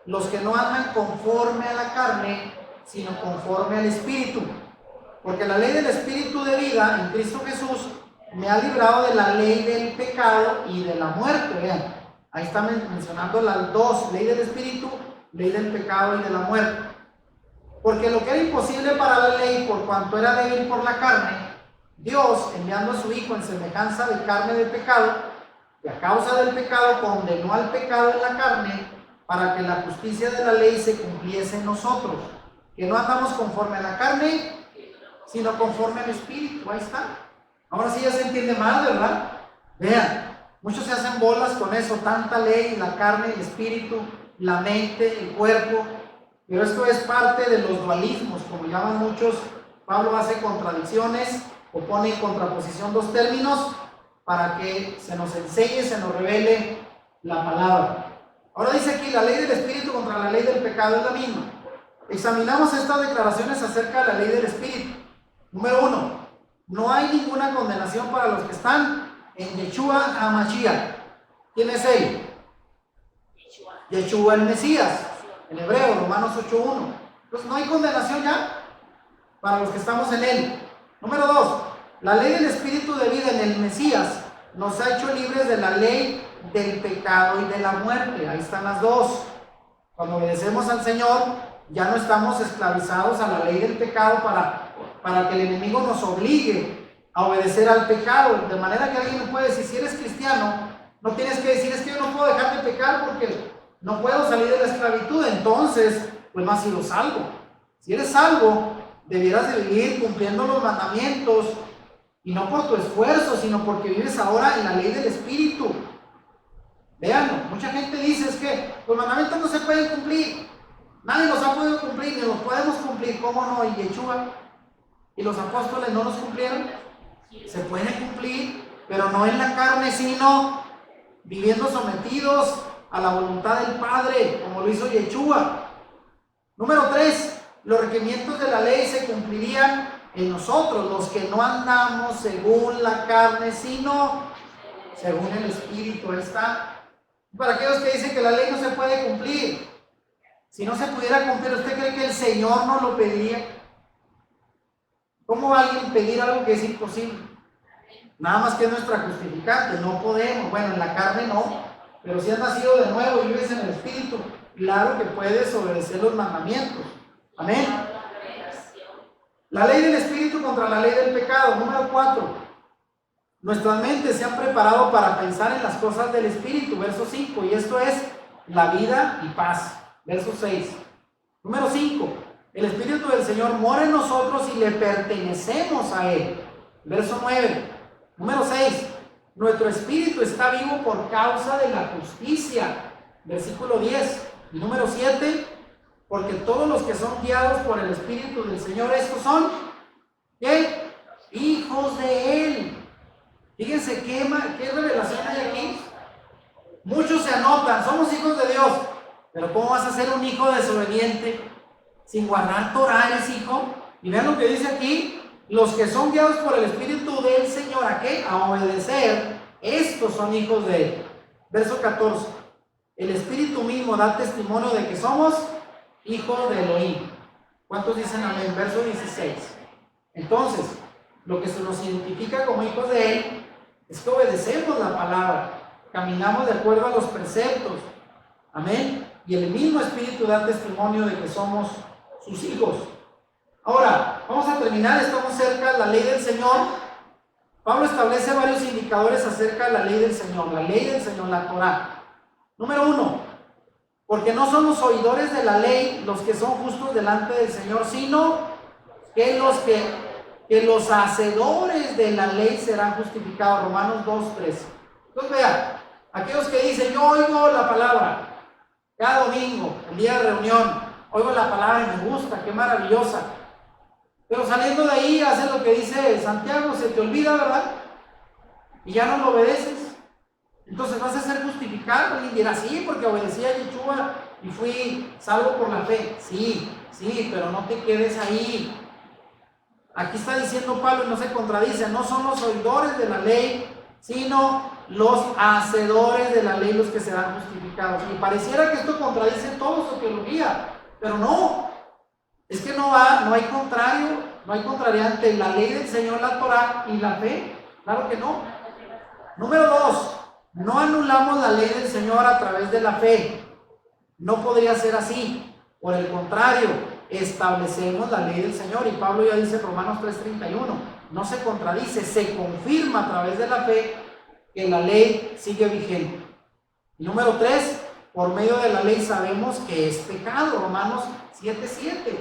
los que no andan conforme a la carne, sino conforme al Espíritu. Porque la ley del Espíritu de vida en Cristo Jesús me ha librado de la ley del pecado y de la muerte. Vean, ahí está mencionando las dos, ley del espíritu, ley del pecado y de la muerte. Porque lo que era imposible para la ley, por cuanto era débil por la carne, Dios, enviando a su Hijo en semejanza de carne de pecado, que a causa del pecado condenó al pecado en la carne, para que la justicia de la ley se cumpliese en nosotros, que no andamos conforme a la carne, sino conforme al espíritu. Ahí está. Ahora sí ya se entiende más, ¿verdad? Vean, muchos se hacen bolas con eso, tanta ley, la carne, el espíritu, la mente, el cuerpo, pero esto es parte de los dualismos, como llaman muchos. Pablo hace contradicciones o pone en contraposición dos términos para que se nos enseñe, se nos revele la palabra. Ahora dice aquí, la ley del espíritu contra la ley del pecado es la misma. Examinamos estas declaraciones acerca de la ley del espíritu. Número 1, no hay ninguna condenación para los que están en Yeshua HaMashiach. ¿Quién es él? Yeshua el Mesías, en hebreo, Romanos 8:1. Entonces no hay condenación ya para los que estamos en él. Número 2, la ley del espíritu de vida en el Mesías nos ha hecho libres de la ley del pecado y de la muerte. Ahí están las dos. Cuando obedecemos al Señor, ya no estamos esclavizados a la ley del pecado para que el enemigo nos obligue a obedecer al pecado. De manera que alguien puede decir, si eres cristiano, no tienes que decir, es que yo no puedo dejar de pecar porque no puedo salir de la esclavitud. Entonces, pues no has sido salvo. Si eres salvo, debieras de vivir cumpliendo los mandamientos, y no por tu esfuerzo, sino porque vives ahora en la ley del espíritu. Veanlo, mucha gente dice, es que los mandamientos no se pueden cumplir, nadie los ha podido cumplir, ni los podemos cumplir. ¿Cómo no? Y Yeshua y los apóstoles no los cumplieron. Se pueden cumplir, pero no en la carne, sino viviendo sometidos a la voluntad del Padre, como lo hizo Yeshua. Número 3, los requerimientos de la ley se cumplirían en nosotros, los que no andamos según la carne, sino según el Espíritu. Ahí está. Para aquellos que dicen que la ley no se puede cumplir, si no se pudiera cumplir, ¿usted cree que el Señor no lo pediría? ¿Cómo va alguien pedir algo que es imposible? Nada más que es nuestra justificante, no podemos. Bueno, en la carne no, pero si has nacido de nuevo y vives en el Espíritu, claro que puedes obedecer los mandamientos. Amén. La ley del Espíritu contra la ley del pecado. Número 4. Nuestras mentes se han preparado para pensar en las cosas del Espíritu. Verso 5. Y esto es la vida y paz. Verso 6. Número 5. El Espíritu del Señor mora en nosotros y le pertenecemos a Él. Verso 9. Número 6. Nuestro espíritu está vivo por causa de la justicia. Versículo 10. Y número 7. Porque todos los que son guiados por el Espíritu del Señor, estos son, ¿qué? Hijos de Él. Fíjense qué revelación hay aquí. Muchos se anotan, somos hijos de Dios. Pero ¿cómo vas a ser un hijo desobediente sin guardar Torah? ¿Eres hijo? Y vean lo que dice aquí. Los que son guiados por el Espíritu del Señor, ¿a qué? A obedecer. Estos son hijos de Él. Verso 14. El Espíritu mismo da testimonio de que somos hijos de Elohim. ¿Cuántos dicen amén? Verso 16. Entonces, lo que se nos identifica como hijos de Él es que obedecemos la palabra, caminamos de acuerdo a los preceptos. Amén. Y el mismo Espíritu da testimonio de que somos sus hijos. Ahora, vamos a terminar, estamos cerca de la ley del Señor. Pablo establece varios indicadores acerca de la ley del Señor, la Torah. Número 1. Porque no son los oidores de la ley los que son justos delante del Señor, sino que los hacedores de la ley serán justificados. Romanos 2:3. Entonces vean, aquellos que dicen, yo oigo la palabra cada domingo, el día de reunión, oigo la palabra y me gusta, qué maravillosa. Pero saliendo de ahí haces lo que dice Santiago, se te olvida, ¿verdad? Y ya no lo obedeces. Entonces vas a ser justificado. Alguien dirá, sí, porque obedecí a Yeshua y fui salvo por la fe. Sí, pero no te quedes ahí. Aquí está diciendo Pablo y no se contradice, no son los oidores de la ley, sino los hacedores de la ley los que serán justificados. Y pareciera que esto contradice todo su teología, pero no. Es que no hay contrario, no hay contrariante. La ley del Señor, la Torah y la fe. Claro que no. Número 2, no anulamos la ley del Señor a través de la fe. No podría ser así. Por el contrario, establecemos la ley del Señor. Y Pablo ya dice en Romanos 3:31, no se contradice, se confirma a través de la fe que la ley sigue vigente. Y número 3, por medio de la ley sabemos que es pecado. Romanos 7:7.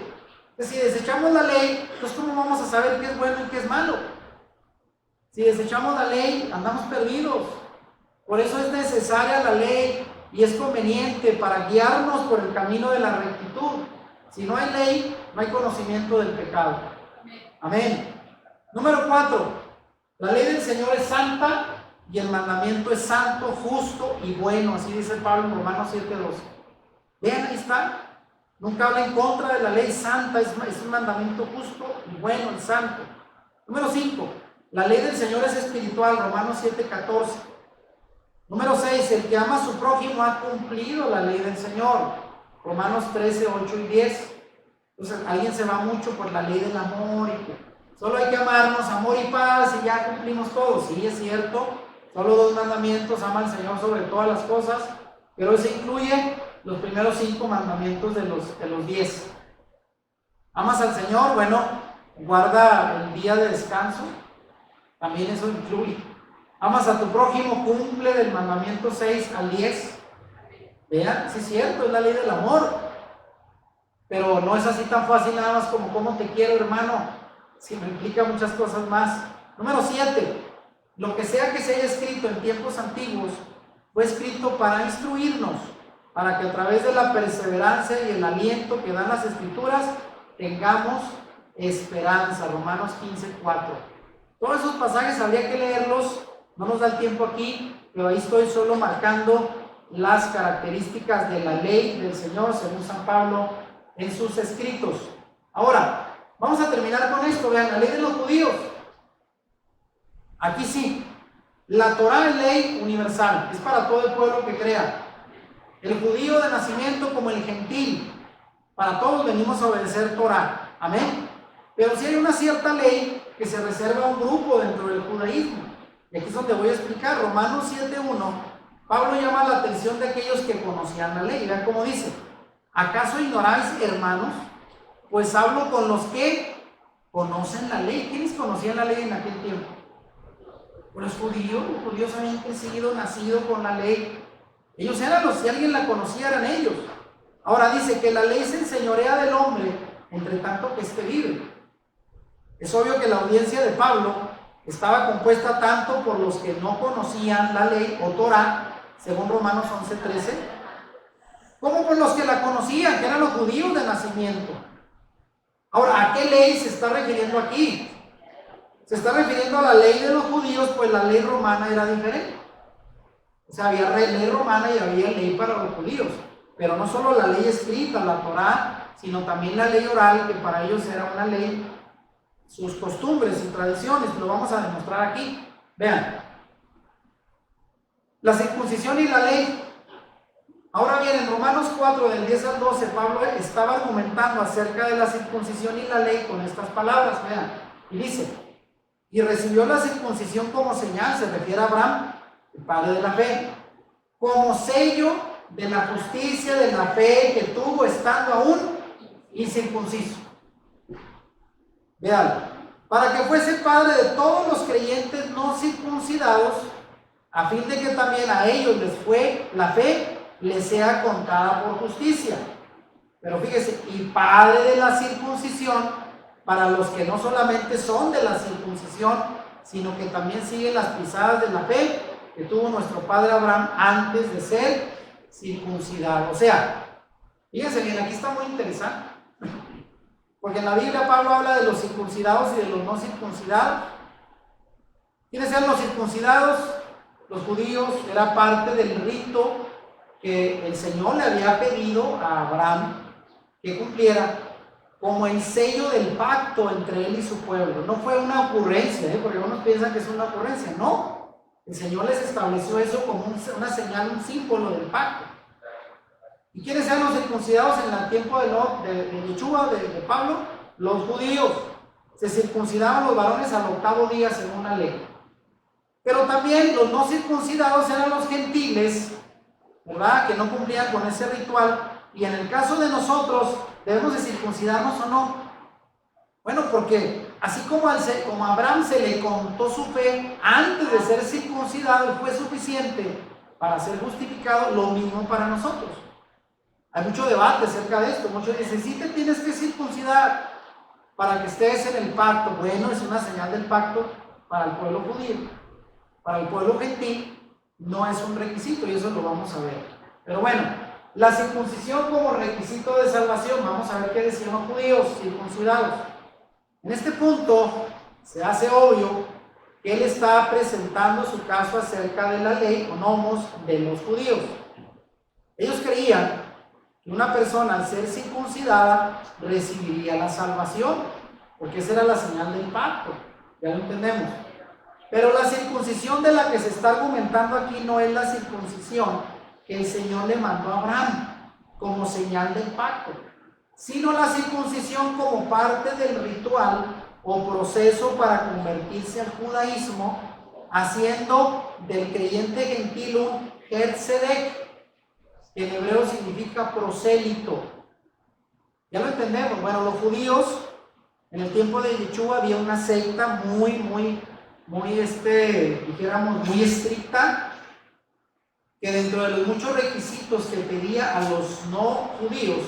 Si desechamos la ley, pues ¿cómo vamos a saber qué es bueno y qué es malo? Si desechamos la ley, andamos perdidos. Por eso es necesaria la ley y es conveniente para guiarnos por el camino de la rectitud. Si no hay ley, no hay conocimiento del pecado. Amén. Número 4, la ley del Señor es santa y el mandamiento es santo, justo y bueno. Así dice Pablo en Romanos 7:12. Vean, ahí está. Nunca habla en contra de la ley santa, es un mandamiento justo y bueno, el santo. Número 5, la ley del Señor es espiritual, Romanos 7:14. Número 6, el que ama a su prójimo ha cumplido la ley del Señor, Romanos 13:8 y 10. Entonces, alguien se va mucho por la ley del amor y que solo hay que amarnos, amor y paz y ya cumplimos todo. Sí, es cierto, solo 2 mandamientos, ama al Señor sobre todas las cosas, pero eso incluye los primeros 5 mandamientos de los 10. ¿Amas al Señor? Bueno, guarda el día de descanso, también eso incluye. ¿Amas a tu prójimo? Cumple del mandamiento 6 al 10. Vean, sí es cierto, es la ley del amor, pero no es así tan fácil nada más como cómo te quiero, hermano, sino implica muchas cosas más. Número 7, lo que sea que se haya escrito en tiempos antiguos fue escrito para instruirnos, para que a través de la perseverancia y el aliento que dan las escrituras tengamos esperanza. Romanos 15:4. Todos esos pasajes habría que leerlos, no nos da el tiempo aquí, pero ahí estoy solo marcando las características de la ley del Señor según San Pablo en sus escritos. Ahora, vamos a terminar con esto. Vean, la ley de los judíos. Aquí sí, la Torá es ley universal, es para todo el pueblo que crea. El judío de nacimiento como el gentil, para todos venimos a obedecer Torá. Amén. Pero sí hay una cierta ley que se reserva a un grupo dentro del judaísmo. Y aquí es donde voy a explicar. Romanos 7:1, Pablo llama la atención de aquellos que conocían la ley. Vean cómo dice: ¿acaso ignoráis, hermanos? Pues hablo con los que conocen la ley. ¿Quiénes conocían la ley en aquel tiempo? Pues los judíos habían crecido, nacido con la ley. Ellos eran los, si alguien la conocía, eran ellos. Ahora dice que la ley se enseñorea del hombre, entre tanto que éste vive. Es obvio que la audiencia de Pablo estaba compuesta tanto por los que no conocían la ley o Torá, según Romanos 11:13, como por los que la conocían, que eran los judíos de nacimiento. Ahora, ¿a qué ley se está refiriendo aquí? Se está refiriendo a la ley de los judíos, pues la ley romana era diferente. O sea, había ley romana y había ley para los judíos. Pero no solo la ley escrita, la Torá, sino también la ley oral, que para ellos era una ley, sus costumbres y tradiciones. Lo vamos a demostrar aquí. Vean, la circuncisión y la ley. Ahora bien, en Romanos 4, del 10 al 12, Pablo estaba argumentando acerca de la circuncisión y la ley con estas palabras. Vean, y dice: y recibió la circuncisión como señal, se refiere a Abraham, el padre de la fe, como sello de la justicia, de la fe que tuvo estando aún incircunciso. Vean, para que fuese padre de todos los creyentes no circuncidados, a fin de que también a ellos les fue la fe, les sea contada por justicia. Pero fíjese, y padre de la circuncisión, para los que no solamente son de la circuncisión, sino que también siguen las pisadas de la fe que tuvo nuestro padre Abraham antes de ser circuncidado. O sea, fíjense bien, aquí está muy interesante, porque en la Biblia Pablo habla de los circuncidados y de los no circuncidados. ¿Quiénes eran los circuncidados? Los judíos. Era parte del rito que el Señor le había pedido a Abraham que cumpliera como el sello del pacto entre él y su pueblo. No fue una ocurrencia, porque algunos piensan que es una ocurrencia. No, el Señor les estableció eso como una señal, un símbolo del pacto. ¿Y quiénes eran los circuncidados en el tiempo de Yeshua, de Pablo? Los judíos. Se circuncidaban los varones al 8º día según la ley. Pero también los no circuncidados eran los gentiles, ¿verdad? Que no cumplían con ese ritual. Y en el caso de nosotros, ¿debemos de circuncidarnos o no? Bueno, porque así como a Abraham se le contó su fe antes de ser circuncidado, fue suficiente para ser justificado, lo mismo para nosotros. Hay mucho debate acerca de esto. Muchos dicen, sí te tienes que circuncidar para que estés en el pacto. Bueno, es una señal del pacto para el pueblo judío. Para el pueblo gentil no es un requisito, y eso lo vamos a ver. Pero bueno, la circuncisión como requisito de salvación, vamos a ver qué decían los judíos circuncidados. En este punto se hace obvio que él está presentando su caso acerca de la ley o nomos de los judíos. Ellos creían que una persona al ser circuncidada recibiría la salvación, porque esa era la señal del pacto, ya lo entendemos. Pero la circuncisión de la que se está argumentando aquí no es la circuncisión que el Señor le mandó a Abraham como señal del pacto, sino la circuncisión como parte del ritual o proceso para convertirse al judaísmo, haciendo del creyente gentil un Hertzedek, que en hebreo significa prosélito. Ya lo entendemos. Bueno, los judíos, en el tiempo de Yeshua había una secta muy dijéramos, muy estricta, que dentro de los muchos requisitos que pedía a los no judíos,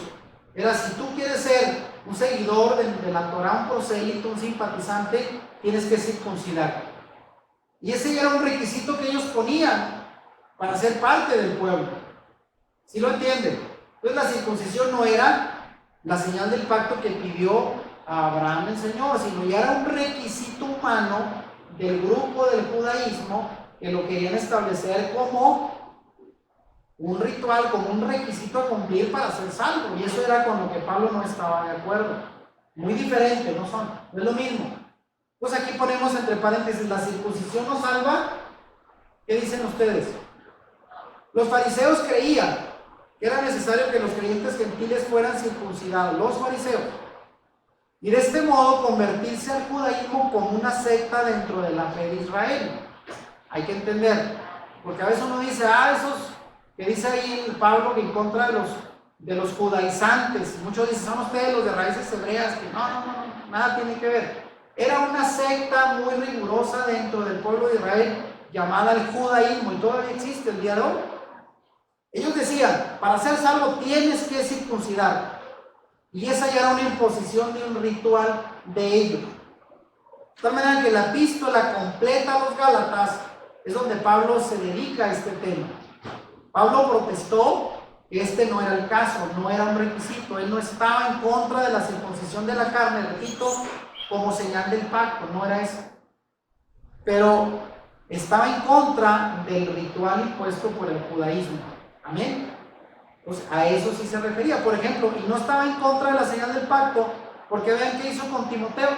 era si tú quieres ser un seguidor de la Torá, un prosélito, un simpatizante, tienes que circuncidar. Y ese era un requisito que ellos ponían para ser parte del pueblo. ¿Sí lo entienden? Entonces la circuncisión no era la señal del pacto que pidió a Abraham el Señor, sino ya era un requisito humano del grupo del judaísmo que lo querían establecer como un ritual, como un requisito a cumplir para ser salvo. Y eso era con lo que Pablo no estaba de acuerdo. Muy diferente, no es lo mismo. Pues aquí ponemos entre paréntesis, ¿la circuncisión nos salva? ¿Qué dicen ustedes? Los fariseos creían que era necesario que los creyentes gentiles fueran circuncidados, los fariseos, y de este modo convertirse al judaísmo como una secta dentro de la fe de Israel. Hay que entender, porque a veces uno dice, esos que dice ahí el Pablo que en contra de los judaizantes, muchos dicen, son ustedes los de raíces hebreas, que no, nada tiene que ver. Era una secta muy rigurosa dentro del pueblo de Israel, llamada el judaísmo, y todavía existe el día de hoy. Ellos decían, para ser salvo tienes que circuncidar. Y esa ya era una imposición de un ritual de ellos. De tal manera que la epístola completa a los Gálatas es donde Pablo se dedica a este tema. Pablo protestó que este no era el caso, no era un requisito. Él no estaba en contra de la circuncisión de la carne, repito, como señal del pacto, no era eso. Pero estaba en contra del ritual impuesto por el judaísmo. Amén. Pues a eso sí se refería, por ejemplo, y no estaba en contra de la señal del pacto, porque vean qué hizo con Timoteo.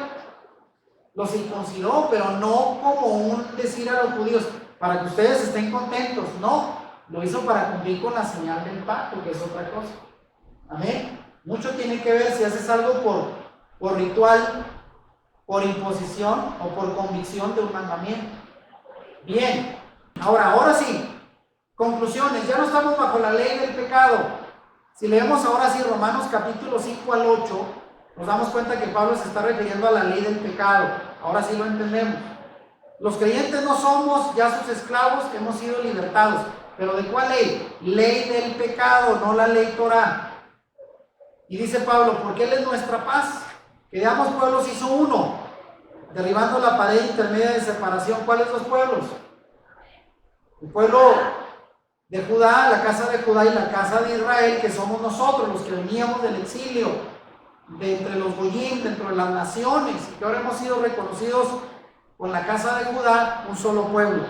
Lo circuncidó, pero no como un decir a los judíos, para que ustedes estén contentos, no, lo hizo para cumplir con la señal del pacto, que es otra cosa. Amén. Mucho tiene que ver si haces algo por ritual, por imposición o por convicción de un mandamiento. Bien, ahora sí. Conclusiones, ya no estamos bajo la ley del pecado. Si leemos ahora sí Romanos capítulo 5 al 8, nos damos cuenta que Pablo se está refiriendo a la ley del pecado. Ahora sí lo entendemos. Los creyentes no somos ya sus esclavos, que hemos sido libertados. ¿Pero de cuál ley? Ley del pecado, no la ley Torah. Y dice Pablo, porque Él es nuestra paz, que de ambos pueblos hizo uno, derribando la pared intermedia de separación. ¿Cuáles dos pueblos? El pueblo de Judá, la casa de Judá y la casa de Israel, que somos nosotros los que veníamos del exilio, de entre los goyim, dentro de las naciones, y que ahora hemos sido reconocidos con la casa de Judá, un solo pueblo.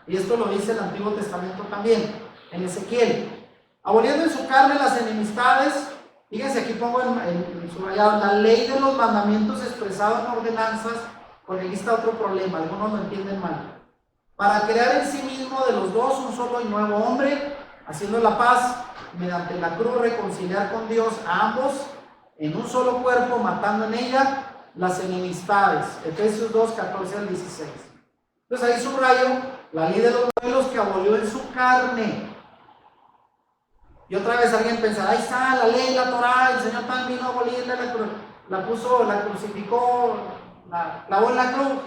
Y esto lo dice el Antiguo Testamento también, en Ezequiel. Aboliendo en su carne las enemistades, fíjense, aquí pongo en subrayado, la ley de los mandamientos expresados en ordenanzas, porque aquí está otro problema, algunos lo entienden mal. Para crear en sí mismo de los dos un solo y nuevo hombre, haciendo la paz, mediante la cruz reconciliar con Dios a ambos en un solo cuerpo, matando en ella las enemistades. Efesios 2, 14 al 16. Entonces ahí subrayo La ley de los pueblos que abolió en su carne. Y otra vez alguien pensará, ahí está la ley, la Torá, el Señor también vino a abolirla, la puso, la crucificó, la clavó en la cruz.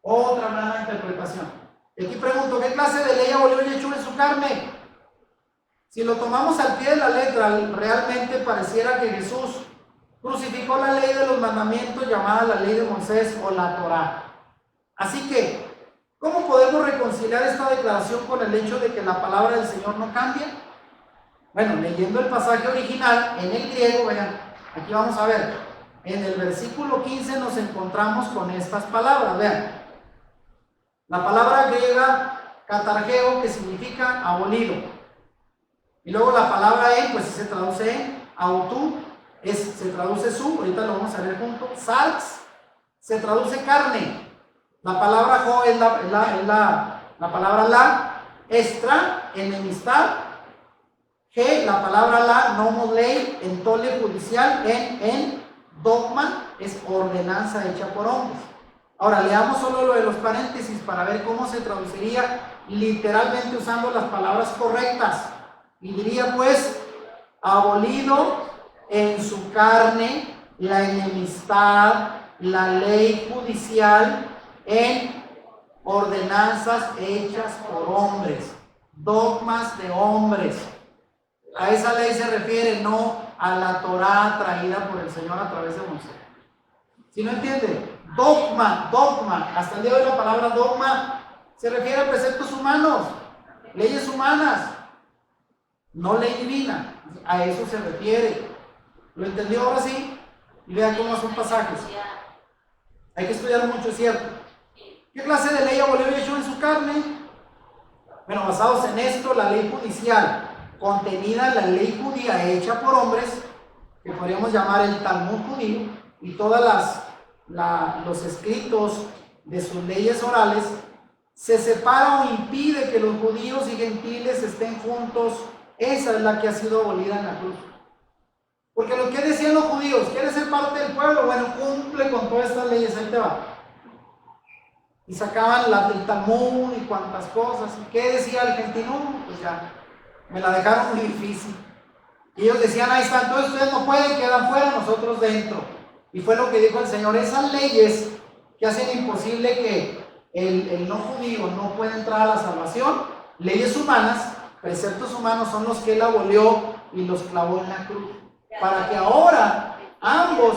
Otra mala interpretación. Y aquí pregunto, ¿qué clase de ley abolió Yeshua en su carne? Si lo tomamos al pie de la letra, realmente pareciera que Jesús crucificó la ley de los mandamientos llamada la ley de Moisés o la Torá. Así que, ¿cómo podemos reconciliar esta declaración con el hecho de que la palabra del Señor no cambia? Bueno, leyendo el pasaje original en el griego, vean, aquí vamos a ver, en el versículo 15 nos encontramos con estas palabras, vean. La palabra griega katargeo, que significa abolido. Y luego la palabra en, pues se traduce en, autú, se traduce su, ahorita lo vamos a ver juntos. Sarx, se traduce carne. La palabra jo es la palabra la, extra, enemistad. G, la palabra la, nomos ley, en tole judicial, en dogma, es ordenanza hecha por hombres. Ahora leamos solo lo de los paréntesis para ver cómo se traduciría literalmente usando las palabras correctas. Y diría pues, abolido en su carne la enemistad, la ley judicial en ordenanzas hechas por hombres, dogmas de hombres. A esa ley se refiere, no a la Torá traída por el Señor a través de Moisés. ¿Sí no entiende? Dogma, hasta el día de hoy la palabra dogma se refiere a preceptos humanos, leyes humanas, no ley divina. A eso se refiere. ¿Lo entendió ahora sí? Y vean cómo son pasajes. Hay que estudiar mucho, es cierto. ¿Qué clase de ley abolió Yeshua en su carne? Bueno, basados en esto, la ley judicial contenida en la ley judía hecha por hombres, que podríamos llamar el Talmud judío, y todas los escritos de sus leyes orales, se separa o impide que los judíos y gentiles estén juntos. Esa es la que ha sido abolida en la cruz. Porque lo que decían los judíos, ¿quieres ser parte del pueblo? Bueno, cumple con todas estas leyes, ahí te va. Y sacaban la del Talmud y cuantas cosas. ¿Y qué decía el gentil? No, pues ya, me la dejaron muy difícil. Y ellos decían, ahí están, todos ustedes no pueden, quedan fuera, nosotros dentro. Y fue lo que dijo el Señor, esas leyes que hacen imposible que el no judío no pueda entrar a la salvación, leyes humanas, preceptos humanos son los que Él abolió y los clavó en la cruz. Para que ahora ambos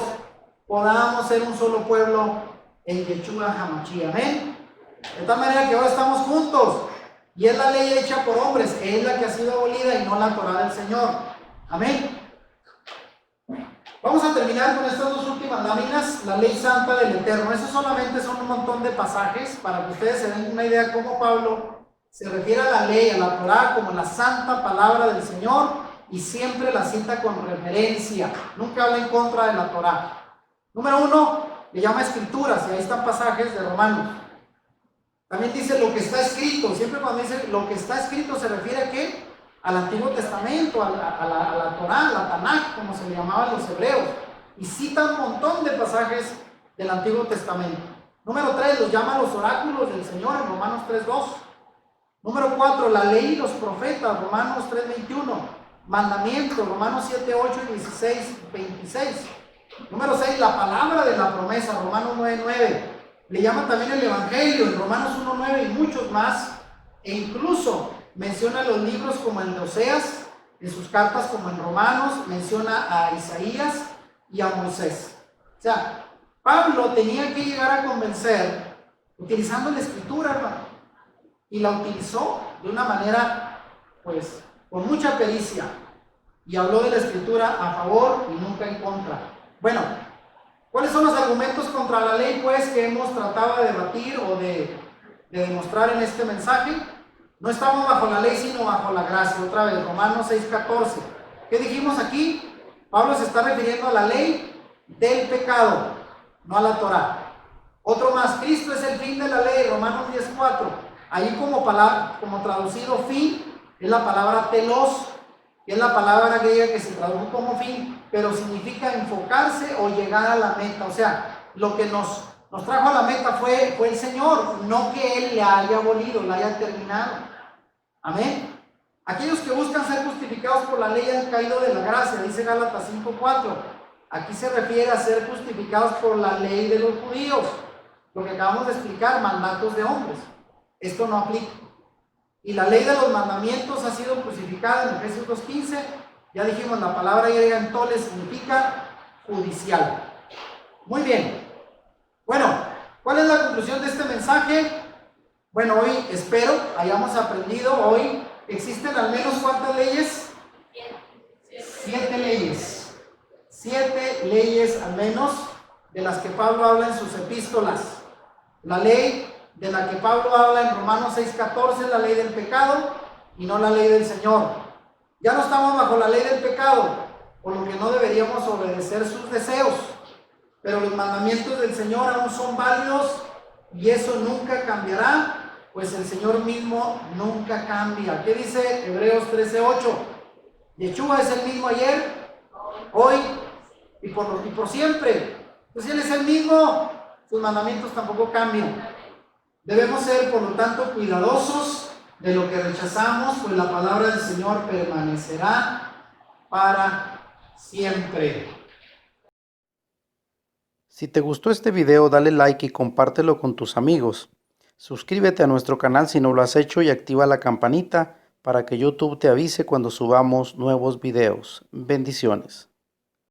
podamos ser un solo pueblo en Yeshua HaMashiach. Amén. De tal manera que ahora estamos juntos. Y es la ley hecha por hombres, es la que ha sido abolida y no la Torá del Señor. Amén. Vamos a terminar con estas dos últimas láminas, la ley santa del Eterno. Eso solamente son un montón de pasajes para que ustedes se den una idea cómo Pablo se refiere a la ley, a la Torá, como la santa palabra del Señor, y siempre la cita con referencia. Nunca habla en contra de la Torá. Número 1, le llama escrituras, y ahí están pasajes de Romanos. También dice lo que está escrito. Siempre cuando dice lo que está escrito se refiere a ¿qué? Al Antiguo Testamento, a la Torá, a la Tanaj, como se le llamaban los hebreos. Y cita un montón de pasajes del Antiguo Testamento. Número 3, los llama los oráculos del Señor en Romanos 3:2. Número 4, la ley y los profetas, Romanos 3:21. Mandamientos, Romanos 7:8 y 16:26. Número 6, la palabra de la promesa, Romanos 9:9. Le llama también el Evangelio en Romanos 1:9 y muchos más. E incluso menciona los libros como el de Oseas, en sus cartas como en Romanos, menciona a Isaías y a Moisés. O sea, Pablo tenía que llegar a convencer utilizando la escritura, hermano. Y la utilizó de una manera, pues, con mucha pericia. Y habló de la escritura a favor y nunca en contra. Bueno, ¿cuáles son los argumentos contra la ley, pues, que hemos tratado de debatir o de demostrar en este mensaje? No estamos bajo la ley, sino bajo la gracia. Otra vez, Romanos 6:14. ¿Qué dijimos aquí? Pablo se está refiriendo a la ley del pecado, no a la Torá. Otro más, Cristo es el fin de la ley, Romanos 10:4. Ahí como traducido fin, es la palabra telos, que es la palabra griega que se tradujo como fin, pero significa enfocarse o llegar a la meta. O sea, lo que nos nos trajo a la meta fue el Señor, no que Él la haya abolido, la haya terminado. Amén. Aquellos que buscan ser justificados por la ley han caído de la gracia, dice Gálatas 5:4. Aquí se refiere a ser justificados por la ley de los judíos, lo que acabamos de explicar, mandatos de hombres. Esto no aplica. Y la ley de los mandamientos ha sido crucificada en Efesios 2:15. Ya dijimos, la palabra griega entoles significa judicial. Muy bien. Bueno, ¿cuál es la conclusión de este mensaje? Bueno, hoy espero hayamos aprendido, hoy existen al menos ¿cuántas leyes? 7 leyes. 7 leyes al menos de las que Pablo habla en sus epístolas. La ley de la que Pablo habla en Romanos 6:14 es la ley del pecado y no la ley del Señor. Ya no estamos bajo la ley del pecado, por lo que no deberíamos obedecer sus deseos, pero los mandamientos del Señor aún son válidos y eso nunca cambiará, pues el Señor mismo nunca cambia. ¿Qué dice Hebreos 13:8? Yeshua es el mismo ayer, hoy y por siempre. Pues si Él es el mismo, sus mandamientos tampoco cambian. Debemos ser, por lo tanto, cuidadosos de lo que rechazamos, pues la palabra del Señor permanecerá para siempre. Si te gustó este video, dale like y compártelo con tus amigos. Suscríbete a nuestro canal si no lo has hecho y activa la campanita para que YouTube te avise cuando subamos nuevos videos. Bendiciones.